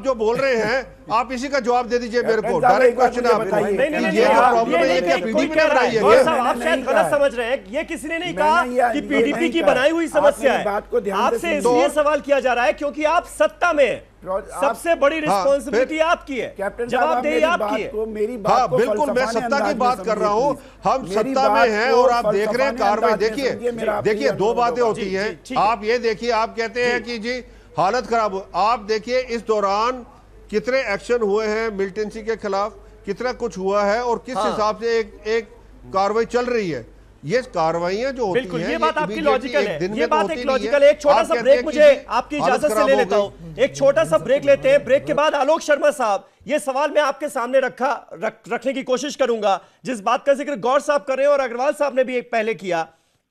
जो बोल रहे हैं, आप इसी का जवाब दे दीजिए मेरे को। डायरेक्ट क्वेश्चन आप ये जो प्रॉब्लम है ये क्या पीडीपी ने बनाई है? आप शायद गलत समझ रहे हैं, ये किसी ने नहीं कहा कि पीडीपी की बनाई हुई समस्या है। आपसे इसलिए सवाल किया जा रहा है क्योंकि आप सत्ता में, सबसे बड़ी रिस्पॉन्सिबिलिटी आपकी है, जवाबदेही आपकी है। हाँ बिल्कुल, मैं सत्ता की बात कर रहा हूँ, हम सत्ता में हैं और आप देख रहे हैं कार्रवाई। देखिए दो बातें होती हैं, आप ये देखिए, आप कहते हैं कि जी हालत खराब हो, आप देखिए इस दौरान कितने एक्शन हुए हैं मिलिटेंसी के खिलाफ, कितना कुछ हुआ है और किस हिसाब से एक कार्रवाई चल रही है। ये कार्रवाइयां जो होती हैं, ये बात आपकी लॉजिकल है, ये बात एक लॉजिकल है। एक छोटा सा ब्रेक मुझे आपकी इजाजत से ले लेता हूं, एक छोटा सा ब्रेक लेते हैं। ब्रेक के बाद आलोक शर्मा साहब, ये सवाल मैं आपके सामने रखने की कोशिश करूंगा, जिस बात का जिक्र गौर साहब कर रहे हैं और अग्रवाल साहब ने भी एक पहले किया,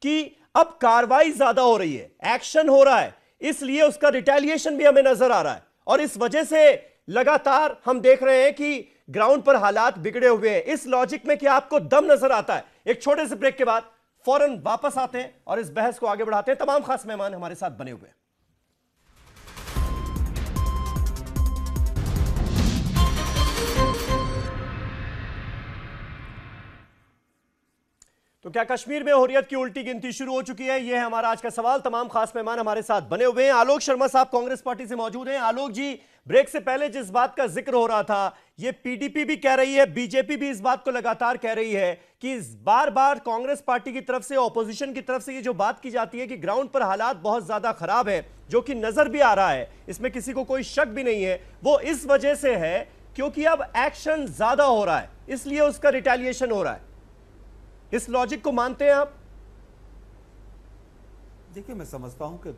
कि अब कार्रवाई ज्यादा हो रही है, एक्शन हो रहा है, इसलिए उसका रिटेलिएशन भी हमें नजर आ रहा है और इस वजह से लगातार हम देख रहे हैं कि ग्राउंड पर हालात बिगड़े हुए हैं। इस लॉजिक में क्या आपको दम नजर आता है? एक छोटे से ब्रेक के बाद फौरन वापस आते हैं और इस बहस को आगे बढ़ाते हैं। तमाम खास मेहमान हमारे साथ बने हुए हैं। तो क्या कश्मीर में हुर्रियत की उल्टी गिनती शुरू हो चुकी है? यह है हमारा आज का सवाल। तमाम खास मेहमान हमारे साथ बने हुए हैं। आलोक शर्मा साहब कांग्रेस पार्टी से मौजूद हैं। आलोक जी, ब्रेक से पहले जिस बात का जिक्र हो रहा था, यह पीडीपी भी कह रही है, बीजेपी भी इस बात को लगातार कह रही है कि बार बार कांग्रेस पार्टी की तरफ से, ऑपोजिशन की तरफ से ये जो बात की जाती है कि ग्राउंड पर हालात बहुत ज्यादा खराब है, जो कि नजर भी आ रहा है, इसमें किसी को कोई शक भी नहीं है, वो इस वजह से है क्योंकि अब एक्शन ज्यादा हो रहा है, इसलिए उसका रिटेलिएशन हो रहा है। इस लॉजिक को मानते हैं आप? देखिए, मैं समझता हूं कि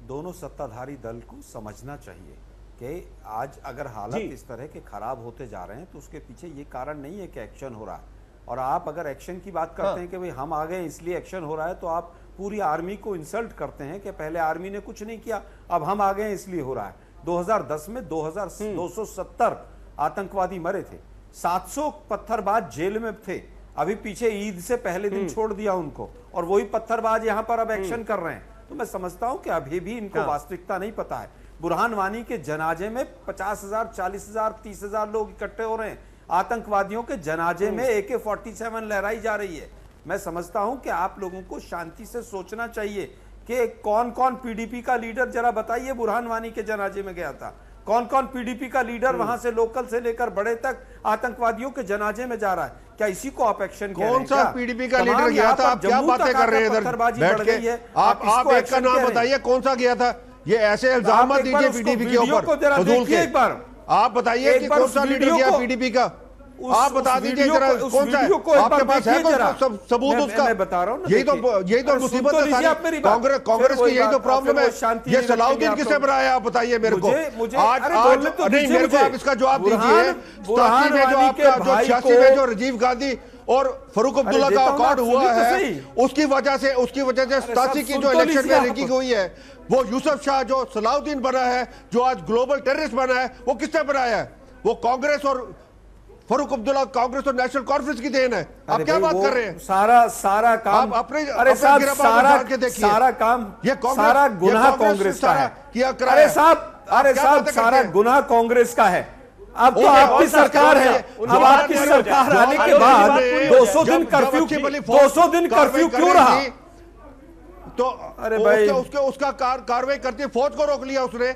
दोनों सत्ताधारी दल को समझना चाहिए कि आज अगर हालत इस तरह के खराब होते जा रहे हैं तो उसके पीछे ये कारण नहीं है कि एक्शन हो रहा है। और आप अगर एक्शन की बात करते हैं कि भाई हम आ गए इसलिए एक्शन हो रहा है, तो आप पूरी आर्मी को इंसल्ट करते हैं कि पहले आर्मी ने कुछ नहीं किया, अब हम आ गए इसलिए हो रहा है। 2010 में 270 आतंकवादी मरे थे, 700 पत्थरबाज जेल में थे, अभी पीछे ईद से पहले दिन छोड़ दिया उनको, और वही पत्थरबाज यहां पर अब एक्शन कर रहे हैं। तो मैं समझता हूं कि अभी भी इनको वास्तविकता नहीं पता है। बुरहान वानी के जनाजे में 50,000, 40,000, 30,000 लोग इकट्ठे हो रहे हैं। आतंकवादियों के जनाजे में AK-47 लहराई जा रही है। मैं समझता हूं कि आप लोगों को शांति से सोचना चाहिए कि कौन कौन पीडीपी का लीडर, जरा बताइए, बुरहान वानी के जनाजे में गया था? कौन कौन पीडीपी का लीडर वहां से लोकल से लेकर बड़े तक आतंकवादियों के जनाजे में जा रहा है? क्या इसी को आप एक्शन कह रहे हैं? कौन सा पीडीपी का लीडर गया था? आप क्या बातें कर रहे हैं इधर बैठ के? आप एक का नाम बताइए, कौन सा गया था? ये ऐसे इल्जाम मत दीजिए पीडीपी के ऊपर फजूल के। एक बार आप बताइए कि कौन सा लीडर गया पीडीपी का? आप बता दीजिए जरा, कौन सा है? आपके पास है कोई सबूत उसका? मैं बता रहा हूं, यही तो मुसीबत है सारी कांग्रेस की, यही तो प्रॉब्लम है। ये सलाउद्दीन किसने बनाया, आप बताइए मेरे को। आज नहीं, मेरे को आप इसका जवाब दीजिए। 87 में जो आपका, जो 86 में जो राजीव गांधी और फरूक अब्दुल्ला का अकाउंट हुआ है, उसकी वजह से 87 की जो इलेक्शन में रिगिंग हुई है, वो यूसुफ शाह जो सलाउद्दीन बना है, जो आज ग्लोबल टेररिस्ट बना है, वो किसने बनाया है? वो कांग्रेस और फरूक अब्दुल्ला, कांग्रेस और नेशनल कॉन्फ्रेंस की देन है। आप क्या बात कर रहे हैं? सारा काम अपने साहब, सारा काम, ये सारा गुनाह कांग्रेस का है। अरे साहब सारा गुनाह कांग्रेस का है। अब तो आपकी सरकार है, अब आपकी सरकार आने के बाद 200 दिन कर्फ्यू क्यों रहा? तो अरे भाई उसका कार्रवाई करती फौज को रोक लिया उसने,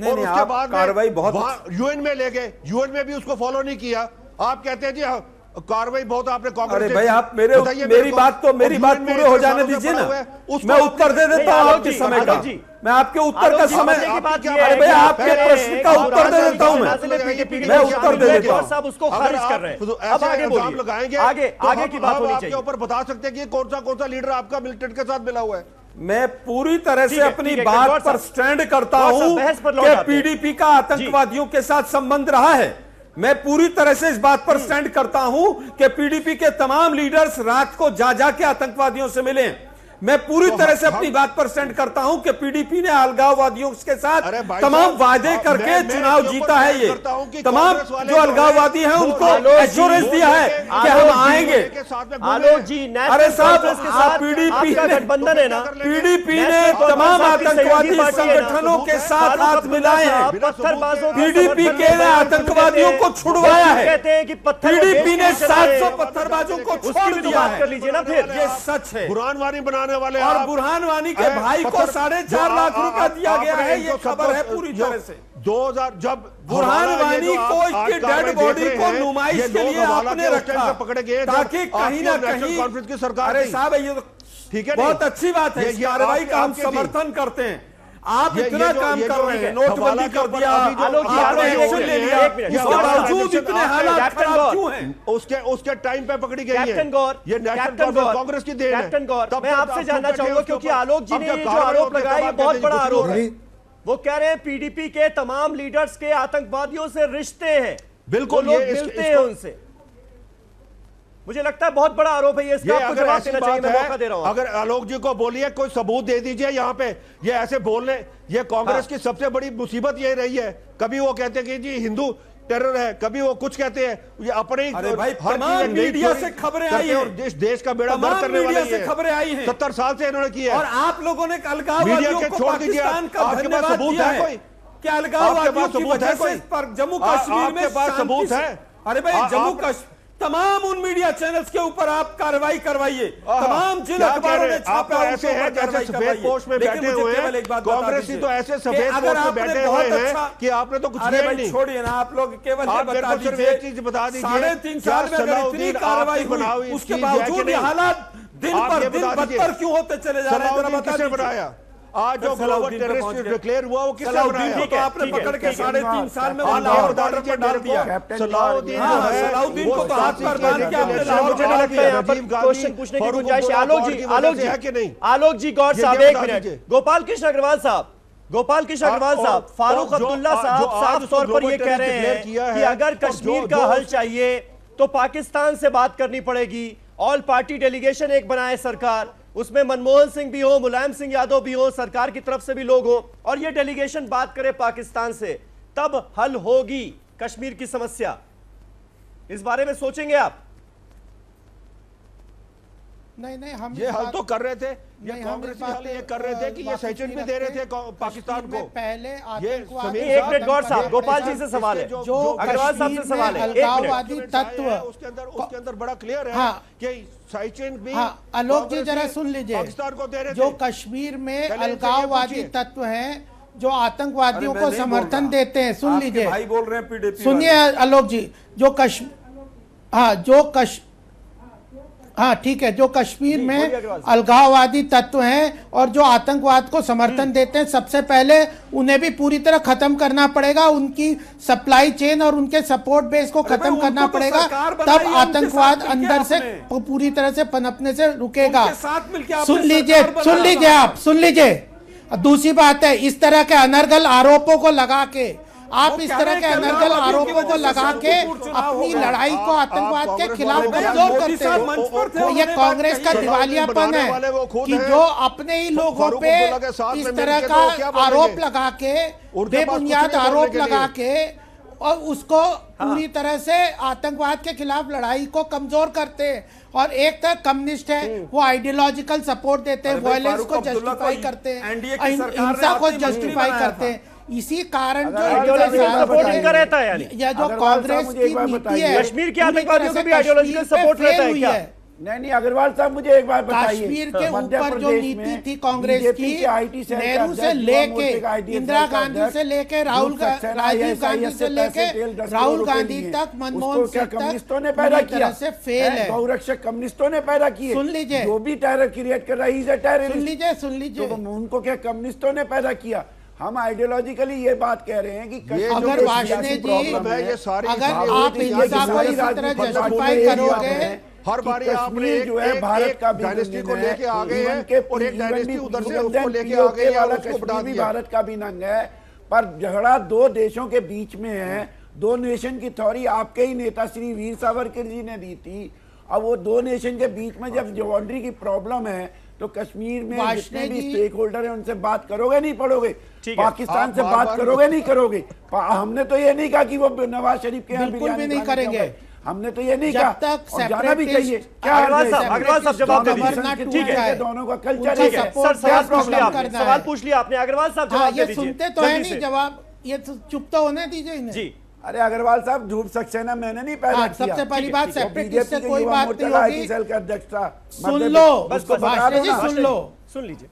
और उसके बाद कार्रवाई बहुत यूएन में ले गए, यूएन में भी उसको फॉलो नहीं किया। आप कहते हैं जी कार्रवाई बहुत आपने कांग्रेस। अरे भाई आप मेरी बात पूरे हो जाने दीजिए ना, मैं उत्तर दे देता हूँ आपके समय का, मैं आपके उत्तर का समय, अरे भाई आपके प्रश्न का उत्तर दे देता हूँ, मैं उत्तर दे देता हूँ। साहब उसको खारिज कर रहे हैं, अब आगे बोलिए, लगाएंगे आगे की बात होनी चाहिए। ऊपर बता सकते हैं कि कौन सा लीडर आपका मिलिटेंट के साथ मिला हुआ है? मैं पूरी तरह से अपनी बात पर स्टैंड करता हूं कि पीडीपी का आतंकवादियों के साथ संबंध रहा है। मैं पूरी तरह से इस बात पर स्टैंड करता हूं कि पीडीपी के तमाम लीडर्स रात को जा के आतंकवादियों से मिले। मैं पूरी तरह से अपनी बात पर स्टैंड करता हूं कि पीडीपी ने अलगाववादियों के साथ तमाम वादे करके चुनाव जीता है। ये तमाम जो अलगाववादी हैं उनको एश्योरेंस दिया है कि हम आएंगे। आलोक जी, अरे साहब पीडीपी का गठबंधन है ना, पीडीपी ने तमाम आतंकवादी संगठनों के साथ हाथ मिलाए हैं। पीडीपी के आतंकवादियों को छुड़वाया है। कहते हैं कि पीडीपी ने 700 पत्थरबाजों को छोड़ दिया है। कर लीजिए ना, फिर ये सच है। बुरहानवानी बनाने वाले और बुरहान वानी के भाई को 4.5 लाख रुपया दिया गया है, ये खबर है पूरी तरह से। 2000 जब बुरहान वानी को इसकी डेड बॉडी को नुमाइश के लिए आपने रखा पकड़े गए ताकि कहीं ना कहीं कॉन्फ्रेंस की सरकार। अरे साहब ये तो ठीक है, बहुत अच्छी बात है, इस कार्रवाई का हम समर्थन करते हैं। आप इतना काम कर रहे हैं, नोटबंदी कर दिया, आपने एक्शन ले लिया, इसके बावजूद इतने हालात खराब क्यों हैं? उसके टाइम पे पकड़ी गई है। कैप्टन गौर, ये नेशनल कांग्रेस की देन है। कैप्टन गौर, मैं आपसे जानना चाहूंगा, क्योंकि आलोक जी ने ये जो आरोप लगाया ये बहुत बड़ा आरोप है। वो कह रहे हैं पीडीपी के तमाम लीडर्स के आतंकवादियों से रिश्ते हैं, बिल्कुल लोग मिलते हैं उनसे। मुझे लगता है बहुत बड़ा आरोप है ये, इसका आपको जवाब देना चाहिए, मैं मौका दे रहा हूं। अगर आलोक जी को बोलिए कोई सबूत दे दीजिए यहाँ पे, ये ऐसे बोलने, ये कांग्रेस की सबसे बड़ी मुसीबत ये रही है। कभी वो कहते हैं कि जी हिंदू टेरर है, कभी वो कुछ कहते हैं, ये अपने हर मीडिया से खबरें आई हैं और देश का बेड़ा गर्क करने वाले हैं। खबरें आई हैं 70 साल से इन्होंने किया है। और आप लोगों ने अलगाववादियों को पाकिस्तान का धन्यवाद दिया है कि अलगाववादियों की वजह से जम्मू कश्मीर में सबूत है। अरे भाई जम्मू कश्मीर तमाम उन मीडिया चैनल्स के ऊपर आप कार्रवाई करवाइए, तमाम जिन अखबारों ने छापा ऐसे हैं जैसे सफेद पोस्ट में बैठे हुए हैं कांग्रेसी, तो ऐसे सफेद पोस्ट में बैठे हुए हैं कि आपने तो कुछ किया नहीं। छोड़िए ना, आप लोग केवल ये बता दीजिए, एक चीज बता दीजिए, 3.5 साल में अगर इतनी कार्रवाई हुई, उसके बावजूद ये हालात दिन पर दिन बदतर क्यों होते चले जा रहे हैं? जरा बता बनाया आज जो ग्लोबल टेररिस्ट डिक्लेयर हुआ वो किसने बनाया? तो आपने पकड़ के 3.5 साल में लाहौर बॉर्डर पर डाल दिया। सलाउद्दीन को तो हाथ पर बांध के आपने लाहौर मुझे नहीं लगता यहाँ पर क्वेश्चन पूछने की गुंजाइश है। आलोक जी गौर साहब, एक मिनट। गोपाल कृष्ण अग्रवाल साहब, फारूक अब्दुल्ला साहब साफ तौर पर ये कह रहे हैं कि अगर कश्मीर का हल चाहिए तो पाकिस्तान से बात करनी पड़ेगी। ऑल पार्टी डेलीगेशन एक बनाए सरकार, उसमें मनमोहन सिंह भी हो, मुलायम सिंह यादव भी हो, सरकार की तरफ से भी लोग हो, और ये डेलीगेशन बात करे पाकिस्तान से, तब हल होगी कश्मीर की समस्या। इस बारे में सोचेंगे आप? नहीं, हम ये हल तो कर रहे थे, ये कांग्रेसी हल ये कर रहे थे कि ये सैंक्शन भी दे रहे थे पाकिस्तान को। पहले एक मिनट गौर साहब, गोपाल जी से सवाल है, जो अग्रवाल साहब से सवाल है, अलगाववादी तत्व उसके अंदर बड़ा क्लियर है कि सैंक्शन भी आलोक जी जरा सुन लीजिए, पाकिस्तान को दे रहे थे। जो कश्मीर में अलगाववादी तत्व हैं जो आतंकवादियों को समर्थन देते हैं, सुन लीजिए, भाई बोल रहे हैं पीडीपी, सुनिए आलोक जी, ठीक है, जो कश्मीर में अलगाववादी तत्व हैं और जो आतंकवाद को समर्थन देते हैं, सबसे पहले उन्हें भी पूरी तरह खत्म करना पड़ेगा, उनकी सप्लाई चेन और उनके सपोर्ट बेस को खत्म करना पड़ेगा, तब आतंकवाद अंदर से पूरी तरह से पनपने से रुकेगा। सुन लीजिए। दूसरी बात है, इस तरह के अनर्गल आरोपों को लगा के आप इस तरह के अनर्गल आरोपों को लगा के अपनी लड़ाई को आतंकवाद के खिलाफ कमजोर करते हैं। तो ये कांग्रेस का दिवालियापन है कि जो अपने ही लोगों पे इस तरह का आरोप लगा के, बेबुनियाद आरोप लगा के और उसको पूरी तरह से आतंकवाद के खिलाफ लड़ाई को कमजोर करते हैं। और एक तरफ कम्युनिस्ट है, वो आइडियोलॉजिकल सपोर्ट देते हैं, वायलेंस को जस्टिफाई करते हैं, हिंसा को जस्टिफाई करते हैं। इसी कारण जो सपोर्ट रहता है, या जो कांग्रेस की नीति है, कश्मीर के आतंकवादियों को भी आइडियोलॉजिकल सपोर्ट रहता है क्या? नहीं, अग्रवाल साहब मुझे एक बात बताइए, कश्मीर के ऊपर जो नीति थी कांग्रेस की, नेहरू से लेके, इंदिरा गांधी से लेके, राजीव गांधी से लेके राहुल गांधी तक, मनमोहन सिंह तक, कम्युनिस्टों ने पैदा किया से फेल है। बहुरक्षक कम्युनिस्टों ने पैदा किए। सुन लीजिए, जो भी टेरर क्रिएट कर रहा है, सुन लीजिए, तो उनको क्या कम्युनिस्टों ने पैदा किया? हम आइडियोलॉजिकली ये बात कह रहे हैं कि अगर वाजपेयी जी, अगर आप हिंसा को इसी तरह जस्टिफाई करोगे, हर बार आपने जो है भारत का डायनेस्टी को लेके आ गए हैं और एक डायनेस्टी उधर से उसको लेके आ गए वाला कश्मीर भी भारत का भी नंग है। पर झगड़ा दो देशों के बीच में है। दो नेशन की थ्योरी आपके ही नेता श्री वीर सावरकर जी ने दी थी। अब वो दो नेशन के बीच में जब बाउंड्री की प्रॉब्लम है तो कश्मीर में जितने भी स्टेक होल्डर हैं उनसे बात करोगे नहीं पढ़ोगे, पाकिस्तान से बात करोगे नहीं करोगे। हमने तो ये नहीं कहा कि वो नवाज शरीफ के यहाँ बिल्कुल भी नहीं करेंगे, हमने तो ये नहीं कहा। जब तक जाना भी चाहिए। क्या अग्रवाल साहब जवाब दे दीजिए। दोनों का कल्चर है। सवाल पूछ लिया आपने, अग्रवाल साहब जवाब दे दीजिए। सुनते तो है नहीं जवाब, ये चुप तो होने दीजिए इन्हें। जी, अरे अग्रवाल साहब, झूठ सक्सेना मैंने नहीं पैदा किया। सबसे पहली बात, सेपरेटिस्ट से कोई बात नहीं होगी। सेल का अध्यक्ष था, सुन लो, सुन लीजिए।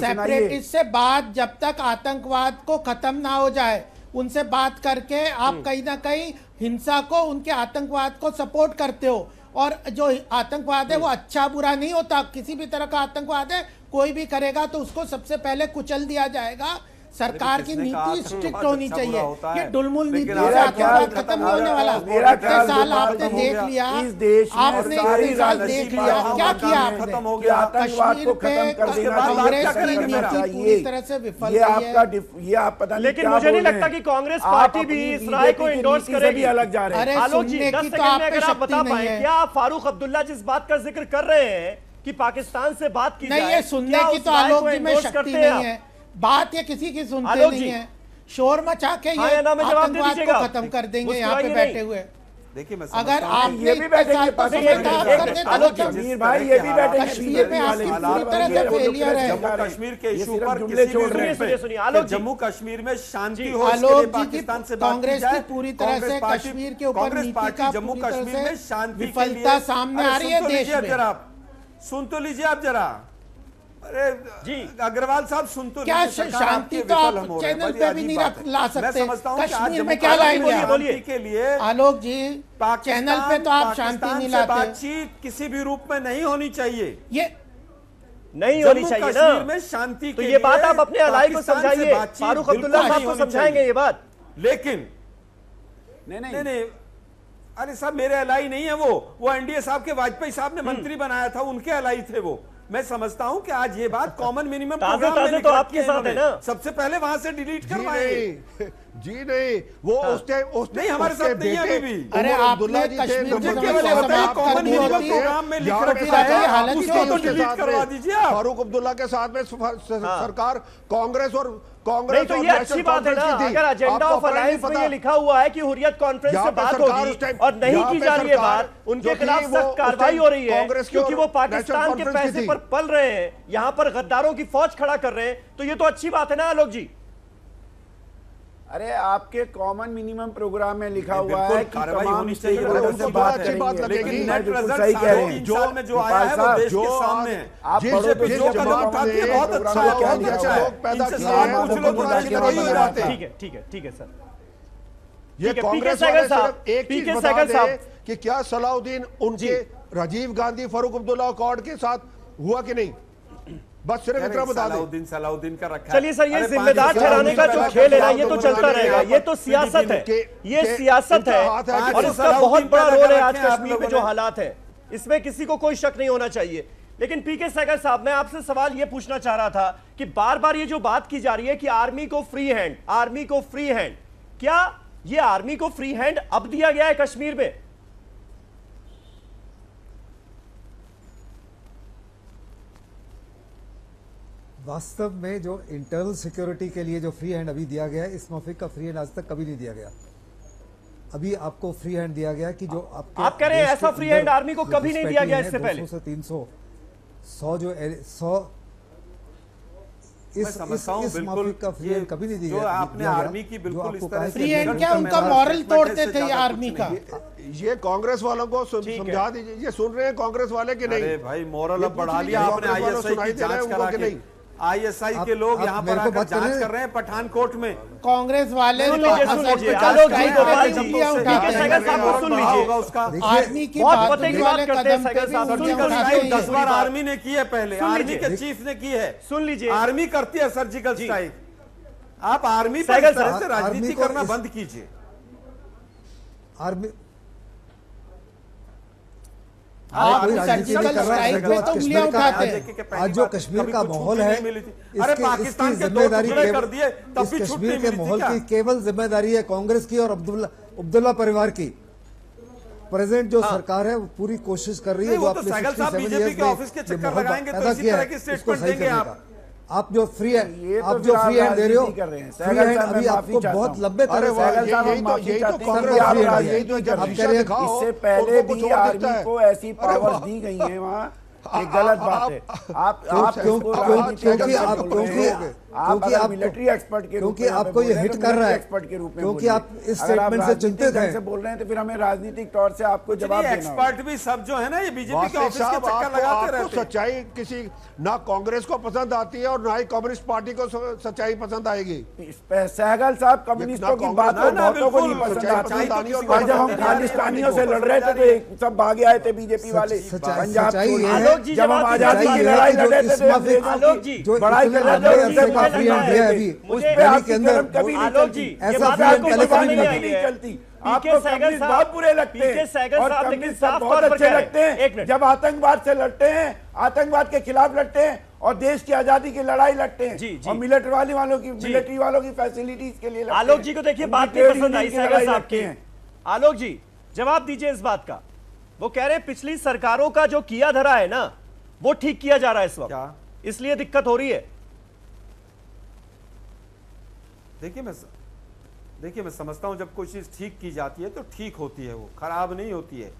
सेपरेटिस्ट से बात, जब तक आतंकवाद को खत्म ना हो जाए, उनसे बात करके आप कहीं ना कहीं हिंसा को, उनके आतंकवाद को सपोर्ट करते हो। और जो आतंकवाद है वो अच्छा बुरा नहीं होता, किसी भी तरह का आतंकवाद है, कोई भी करेगा तो उसको सबसे पहले कुचल दिया जाएगा। सरकार की नीति स्ट्रिक्ट होनी चाहिए। ये डुलमुल नीति से आतंकवाद खत्म नहीं होने वाला। इतने साल आपने देख लिया, आपने इतने साल देख लिया, क्या किया आपने? खत्म हो गया आतंकवाद को खत्म कर देना। कांग्रेस की नीति पूरी तरह से विफल रही है। ये आप पता नहीं, लेकिन मुझे नहीं लगता कि कांग्रेस पार्टी भी इस राय को इंडोर्स करेगी। अलग जा रहे हैं। अरे सुनने की तो आप पे शक्ति नहीं है। क्या फारूक अब्दुल्ला जिस बात का जिक्र कर रहे हैं कि पाकिस्तान से बात की जाए, नहीं, ये सुनने की तो आलोक जी में शक्ति नहीं है। बात ये किसी की सुनते नहीं है, शोर मचा के ये आतंकवाद को खत्म कर देंगे यहाँ पे बैठे हुए। देखिए, मैं अगर आप ये भी बैठे भाई, ये भी बैठे कश्मीर में आपकी पूरी तरह से फेलियर है। जम्मू कश्मीर के इशू पर किसी जम्मू कश्मीर में शांति हो, पाकिस्तान से कांग्रेस की पूरी तरह से कश्मीर के ऊपर नीति का जम्मू कश्मीर में शांति विफलता सामने आ रही है देश में। जरा सुन तो लीजिए आप जरा। अरे जी अग्रवाल साहब, सुन तो क्या शांति तो आप चैनल पे भी नहीं ला सकते। कश्मीर में क्या लाएंगे बोलिए के लिए आलोक जी? चैनल पे तो आप शांति नहीं लाते। बातचीत किसी भी रूप में नहीं होनी चाहिए, ये नहीं होनी चाहिए ना। कश्मीर में शांति तो ये बात आप अपने अलाई को समझाइए, फारूक अब्दुल्ला साहब को समझाएंगे ये बात। लेकिन नहीं, अरे साहब मेरे अलाई नहीं है वो एनडीए साहब के वाजपेयी साहब ने मंत्री बनाया था, उनके अलाई थे वो। मैं समझता हूं कि आज ये बात कॉमन मिनिमम प्रोग्राम में तो आपके साथ है ना। सबसे पहले वहां से डिलीट करवाएंगे। जी नहीं, वो उस नहीं हमारे साथ नहीं है अभी भी। अरे आपने कश्मीर के कॉमन मिनिमम प्रोग्राम में लिख रखा है, उसको तो डिलीट करवा दीजिए। फारूक अब्दुल्ला के साथ में सरकार कांग्रेस और नहीं, तो ये अच्छी बात है ना। अगर एजेंडा ऑफ अलायंस में ये लिखा हुआ है कि हुर्रियत कॉन्फ्रेंस से बात होगी और नहीं की जा रही है बात, उनके खिलाफ सख्त कार्रवाई हो रही है क्योंकि वो पाकिस्तान के पैसे पर पल रहे हैं, यहां पर गद्दारों की फौज खड़ा कर रहे हैं, तो ये तो अच्छी बात है ना आलोक जी। अरे आपके कॉमन मिनिमम प्रोग्राम में लिखा हुआ है कि कार्रवाई होनी चाहिए, उनसे बात करेंगे। लेकिन सही कह रहे हैं, जो में जो आया है वो देश के सामने है। आप बीजेपी जो कदम उठाती है बहुत अच्छा है, बहुत अच्छा है। इनसे सवाल पूछ लो तो राजी हो जाते हैं। ठीक है सर। ये कांग्रेस वाले सिर्फ एक चीज बता दें कि क्या सलाउद्दीन उनके राजीव गांधी फारूक अब्दुल्ला अकॉर्ड के साथ हुआ कि नहीं, बस सिर्फ इतना बता दें। सलाउद्दीन का रखा। चलिए सर, ये जिम्मेदार ठहराने का जो खेल है ना, ये तो चलता रहेगा। ये तो सियासत है, ये सियासत है और इसका बहुत बड़ा रोल है आज कश्मीर में जो हालात है, इसमें किसी को कोई शक नहीं होना चाहिए। लेकिन पीके सहगल साहब, मैं आपसे सवाल ये पूछना चाह रहा था कि कि बार बार ये जो बात की जा रही है कि आर्मी को फ्री हैंड, आर्मी को फ्री हैंड, क्या ये आर्मी को फ्री हैंड अब दिया गया है कश्मीर में? वास्तव में जो इंटरनल सिक्योरिटी के लिए जो फ्री हैंड अभी दिया गया है, इस माफिक का फ्री हैंड आज तक कभी नहीं दिया गया। अभी आपको फ्री हैंड दिया गया कि जो आप कह रहे हैं ऐसा फ्री हैंड आर्मी को कभी नहीं दिया गया इससे पहले? 200 से 300 100 जो 100 इस माफिक का फ्री हैंड कभी नहीं दिया गया। आपने आर्मी की बिल्कुल इस तरह फ्री हैंड क्या उनका मॉरल तोड़ते थे ये आर्मी का? ये कांग्रेस वालों को समझा दीजिए, ये सुन रहे हैं कांग्रेस वाले कि नहीं? अरे भाई मोरल अब बढ़ा लिया आपने, आईएसआई की जांच करा के। आईएसआई के लोग यहाँ पर आकर जांच कर रहे हैं पठानकोट में। कांग्रेस वाले आर्मी की बात करते हैं। 10 बार आर्मी ने की है, पहले आर्मी के चीफ ने की है। सुन लीजिए, आर्मी करती है सर्जिकल स्ट्राइक। आप आर्मी पर इस तरह से राजनीति करना बंद कीजिए। आर्मी आप सर्जिकल स्ट्राइक पे तो उंगलियां उठाते हैं। आज जो कश्मीर का माहौल है, अरे पाकिस्तान के जिम्मेदारी कर दिए, तब भी कश्मीर के माहौल की केवल जिम्मेदारी है कांग्रेस की और अब्दुल्ला परिवार की। प्रेजेंट जो सरकार है वो पूरी कोशिश कर रही है जो अपने 67 ईयर्स में ऑफिस के चक्कर लगाएंगे तो इसी तरह की स्टेटमेंट देंगे आप जो फ्री हैंड दे रहे हो, फ्री हैंड अभी आपको बहुत लंबे तरह इससे पहले भी आर्मी को ऐसी पावर्स दी गई है वहाँ। ये गलत बात है। क्योंकि आप मिलिट्री एक्सपर्ट के रूप में आपको ये हिट कर रहा है, एक्सपर्ट के रूप में क्योंकि आप इस स्टेटमेंट से चिंतित हैं, बोल रहे हैं तो फिर हमें राजनीतिक तौर से आपको जवाब देना। एक्सपर्ट भी सब जो है ना ये बीजेपी के ऑफिस के चक्कर लगाते रहते हैं। सच्चाई किसी ना कांग्रेस को पसंद आती है और ना ही कम्युनिस्ट पार्टी को सच्चाई पसंद आएगी। सहगल साहब कम्युनिस्टों की बात बहुतों को नहीं पसंद आती। और जब हम खालिस्तानियों से लड़ रहे थे तो सब भागे आए थे बीजेपी वाले पंजाब। जब हम आजादी की लड़ाई लड़े थे तो बड़ाई कर रहे थे, फ्री हैंड दिया है अभी उस पे आपके अंदर कभी आलोक जी ऐसा फ्री हैंड पहले कभी नहीं चलती। आपको कम्युनिस्ट बहुत बुरे लगते हैं और कम्युनिस्ट बहुत अच्छे लगते हैं जब आतंकवाद से लड़ते हैं, आतंकवाद के खिलाफ लड़ते हैं और देश की आजादी की लड़ाई लड़ते हैं और मिलिट्री वालों की फैसिलिटीज के लिए। आलोक जी को देखिए बात नहीं पसंद आई सहगल साहब की। आलोक जी जवाब दीजिए इस बात का। वो कह रहे हैं पिछली सरकारों का जो किया धरा है ना वो ठीक किया जा रहा है इस वक्त, इसलिए दिक्कत हो रही है। देखिए मैं समझता हूं जब कोई चीज ठीक की जाती है तो ठीक होती है, वो खराब नहीं होती है।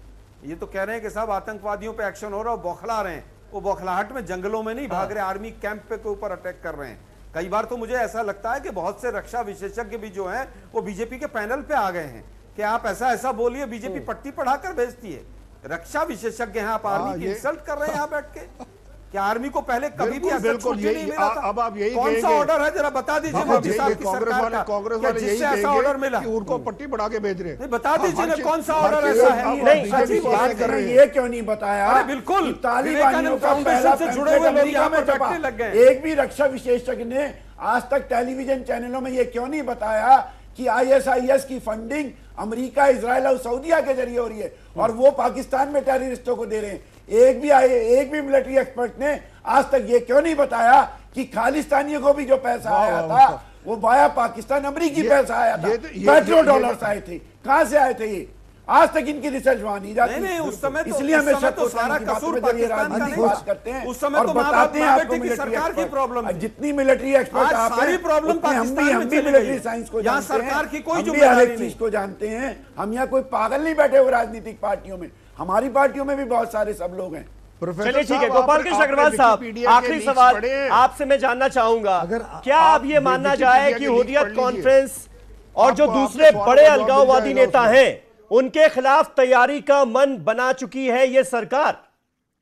ये तो कह रहे हैं कि साहब आतंकवादियों पे एक्शन हो रहा है, बौखला रहे हैं। वो बौखलाहट में जंगलों में नहीं भाग रहे, आर्मी कैंप पे के ऊपर अटैक कर रहे हैं। कई बार तो मुझे ऐसा लगता है कि बहुत से रक्षा विशेषज्ञ भी जो हैं वो बीजेपी के पैनल पे आ गए हैं कि आप ऐसा बोलिए। बीजेपी पट्टी पढ़ाकर भेजती है। रक्षा विशेषज्ञ हैं, आप आर्मी की इंसल्ट कर रहे हैं यहाँ बैठ के। क्या आर्मी को पहले कभी भी ऐसा छुट्टी नहीं मिला था? अब आप यही कौन सा ऑर्डर है जरा बता दीजिए मोदी साहब की सरकार का, कांग्रेस वाले जिससे ऐसा ऑर्डर मिला? उनको पट्टी बढ़ा के भेज रहे हैं। बता दीजिए ना कौन सा ऑर्डर ऐसा है? नहीं बात कर रहे हैं, ये क्यों नहीं बताया? बिल्कुल तालिबानियों का पहला से जुड़े हुए लोग यहाँ पर बैठने लग गए। एक भी रक्षा विशेषज्ञ ने आज तक टेलीविजन चैनलों में ये क्यों नहीं बताया कि ISIS की फंडिंग अमेरिका, इजराइल और सऊदीया के जरिए हो रही है और वो पाकिस्तान में टेररिस्टों को दे रहे हैं? एक भी मिलिट्री एक्सपर्ट ने आज तक ये क्यों नहीं बताया कि खालिस्तानियों को भी जो पैसा आया था वो वाया पाकिस्तान अमेरिकी पैसा आया था, पेट्रो डॉलर्स आए थे। कहां से आए थे ये? आज तक इनकी रिसर्च वहां नहीं जाती। नहीं, उस समय इसलिए हमेशा तो सारा कसूर पाकिस्तान का नहीं। बात करते हैं उस समय तो बताते हैं आपको की सरकार की प्रॉब्लम है। जितनी मिलिट्री एक्सपर्ट आप सारी प्रॉब्लम पाकिस्तान में चली मिलिट्री साइंस को यहाँ जानते हैं, सरकार की कोई हम भी हर जिम्मेदारी एक नहीं चीज को जानते हैं। हम यहाँ कोई पागल नहीं बैठे हुए राजनीतिक पार्टियों में, हमारी पार्टियों में भी बहुत सारे सब लोग हैं। चलिए ठीक है, गोपाल कृष्ण अग्रवाल साहब आखिरी सवाल आपसे मैं जानना चाहूंगा, क्या अब ये मानना जाए कि हुर्रियत कॉन्फ्रेंस और जो दूसरे बड़े अलगाववादी नेता हैं उनके खिलाफ तैयारी का मन बना चुकी है ये सरकार?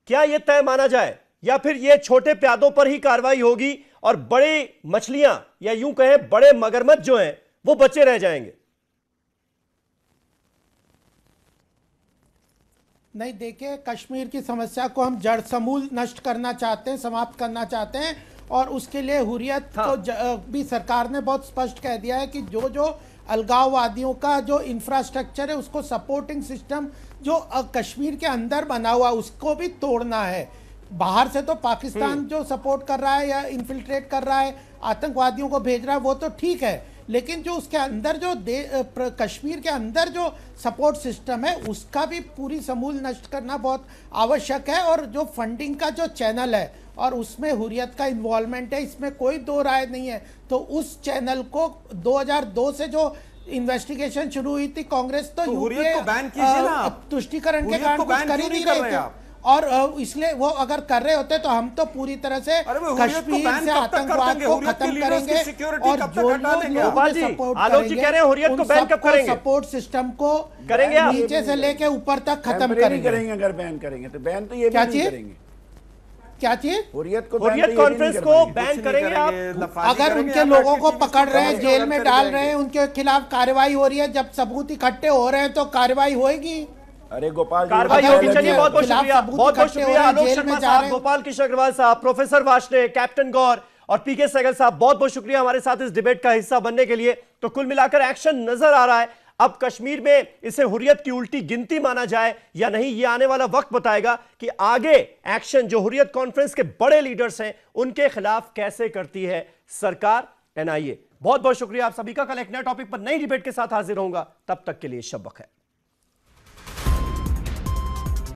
क्या ये तय माना जाए या फिर ये छोटे प्यादों पर ही कार्रवाई होगी और बड़े मछलियां या यूं कहें बड़े मगरमच्छ जो हैं वो बचे रह जाएंगे? नहीं, देखिए कश्मीर की समस्या को हम जड़ समूल नष्ट करना चाहते हैं, समाप्त करना चाहते हैं और उसके लिए हुर्रियत को भी सरकार ने बहुत स्पष्ट कह दिया है कि जो अलगाववादियों का जो इंफ्रास्ट्रक्चर है उसको सपोर्टिंग सिस्टम जो कश्मीर के अंदर बना हुआ उसको भी तोड़ना है। बाहर से तो पाकिस्तान जो सपोर्ट कर रहा है या इन्फिल्ट्रेट कर रहा है, आतंकवादियों को भेज रहा है, वो तो ठीक है, लेकिन जो उसके अंदर जो कश्मीर के अंदर जो सपोर्ट सिस्टम है उसका भी पूरी समूल नष्ट करना बहुत आवश्यक है। और जो फंडिंग का जो चैनल है और उसमें हुर्रियत का इन्वॉल्वमेंट है, इसमें कोई दो राय नहीं है। तो उस चैनल को 2002 से जो इन्वेस्टिगेशन शुरू हुई थी, कांग्रेस तो हुर्रियत को बैन कीजिए ना, तुष्टिकरण के कारण कुछ कर ही नहीं रहे थे, और इसलिए वो अगर कर रहे होते तो हम तो पूरी तरह से कश्मीर से आतंकवाद को खत्म करेंगे। और जो लोग सपोर्ट करेंगे सपोर्ट सिस्टम को करेंगे, नीचे से लेके ऊपर तक खत्म करेंगे। अगर बैन करेंगे तो बैन तो ये क्या नहीं करेंगे। क्या चीज? हुर्रियत कॉन्फ्रेंस को बैन करेंगे आप? अगर उनके लोगों को पकड़ रहे हैं, जेल में डाल रहे हैं, उनके खिलाफ कार्रवाई हो रही है, जब सबूत इकट्ठे हो रहे हैं तो कार्रवाई होगी। अरे गोपाल, कार्रवाई होगी। चलिए, बहुत बहुत शुक्रिया, बहुत बहुत शुक्रिया आलोक शर्मा साहब, गोपाल कृष्ण अग्रवाल साहब, प्रोफेसर वार्ष्णेय, कैप्टन गौर और पीके सहगल साहब, बहुत बहुत शुक्रिया हमारे साथ इस डिबेट का हिस्सा बनने के लिए। तो कुल मिलाकर एक्शन नजर आ रहा है। अब कश्मीर में इसे हुर्रियत की उल्टी गिनती माना जाए या नहीं, ये आने वाला वक्त बताएगा कि आगे एक्शन जो हुर्रियत कॉन्फ्रेंस के बड़े लीडर्स हैं उनके खिलाफ कैसे करती है सरकार, एनआईए। बहुत बहुत शुक्रिया आप सभी का। कल एक नए टॉपिक पर नई डिबेट के साथ हाजिर होऊंगा, तब तक के लिए शब बखैर।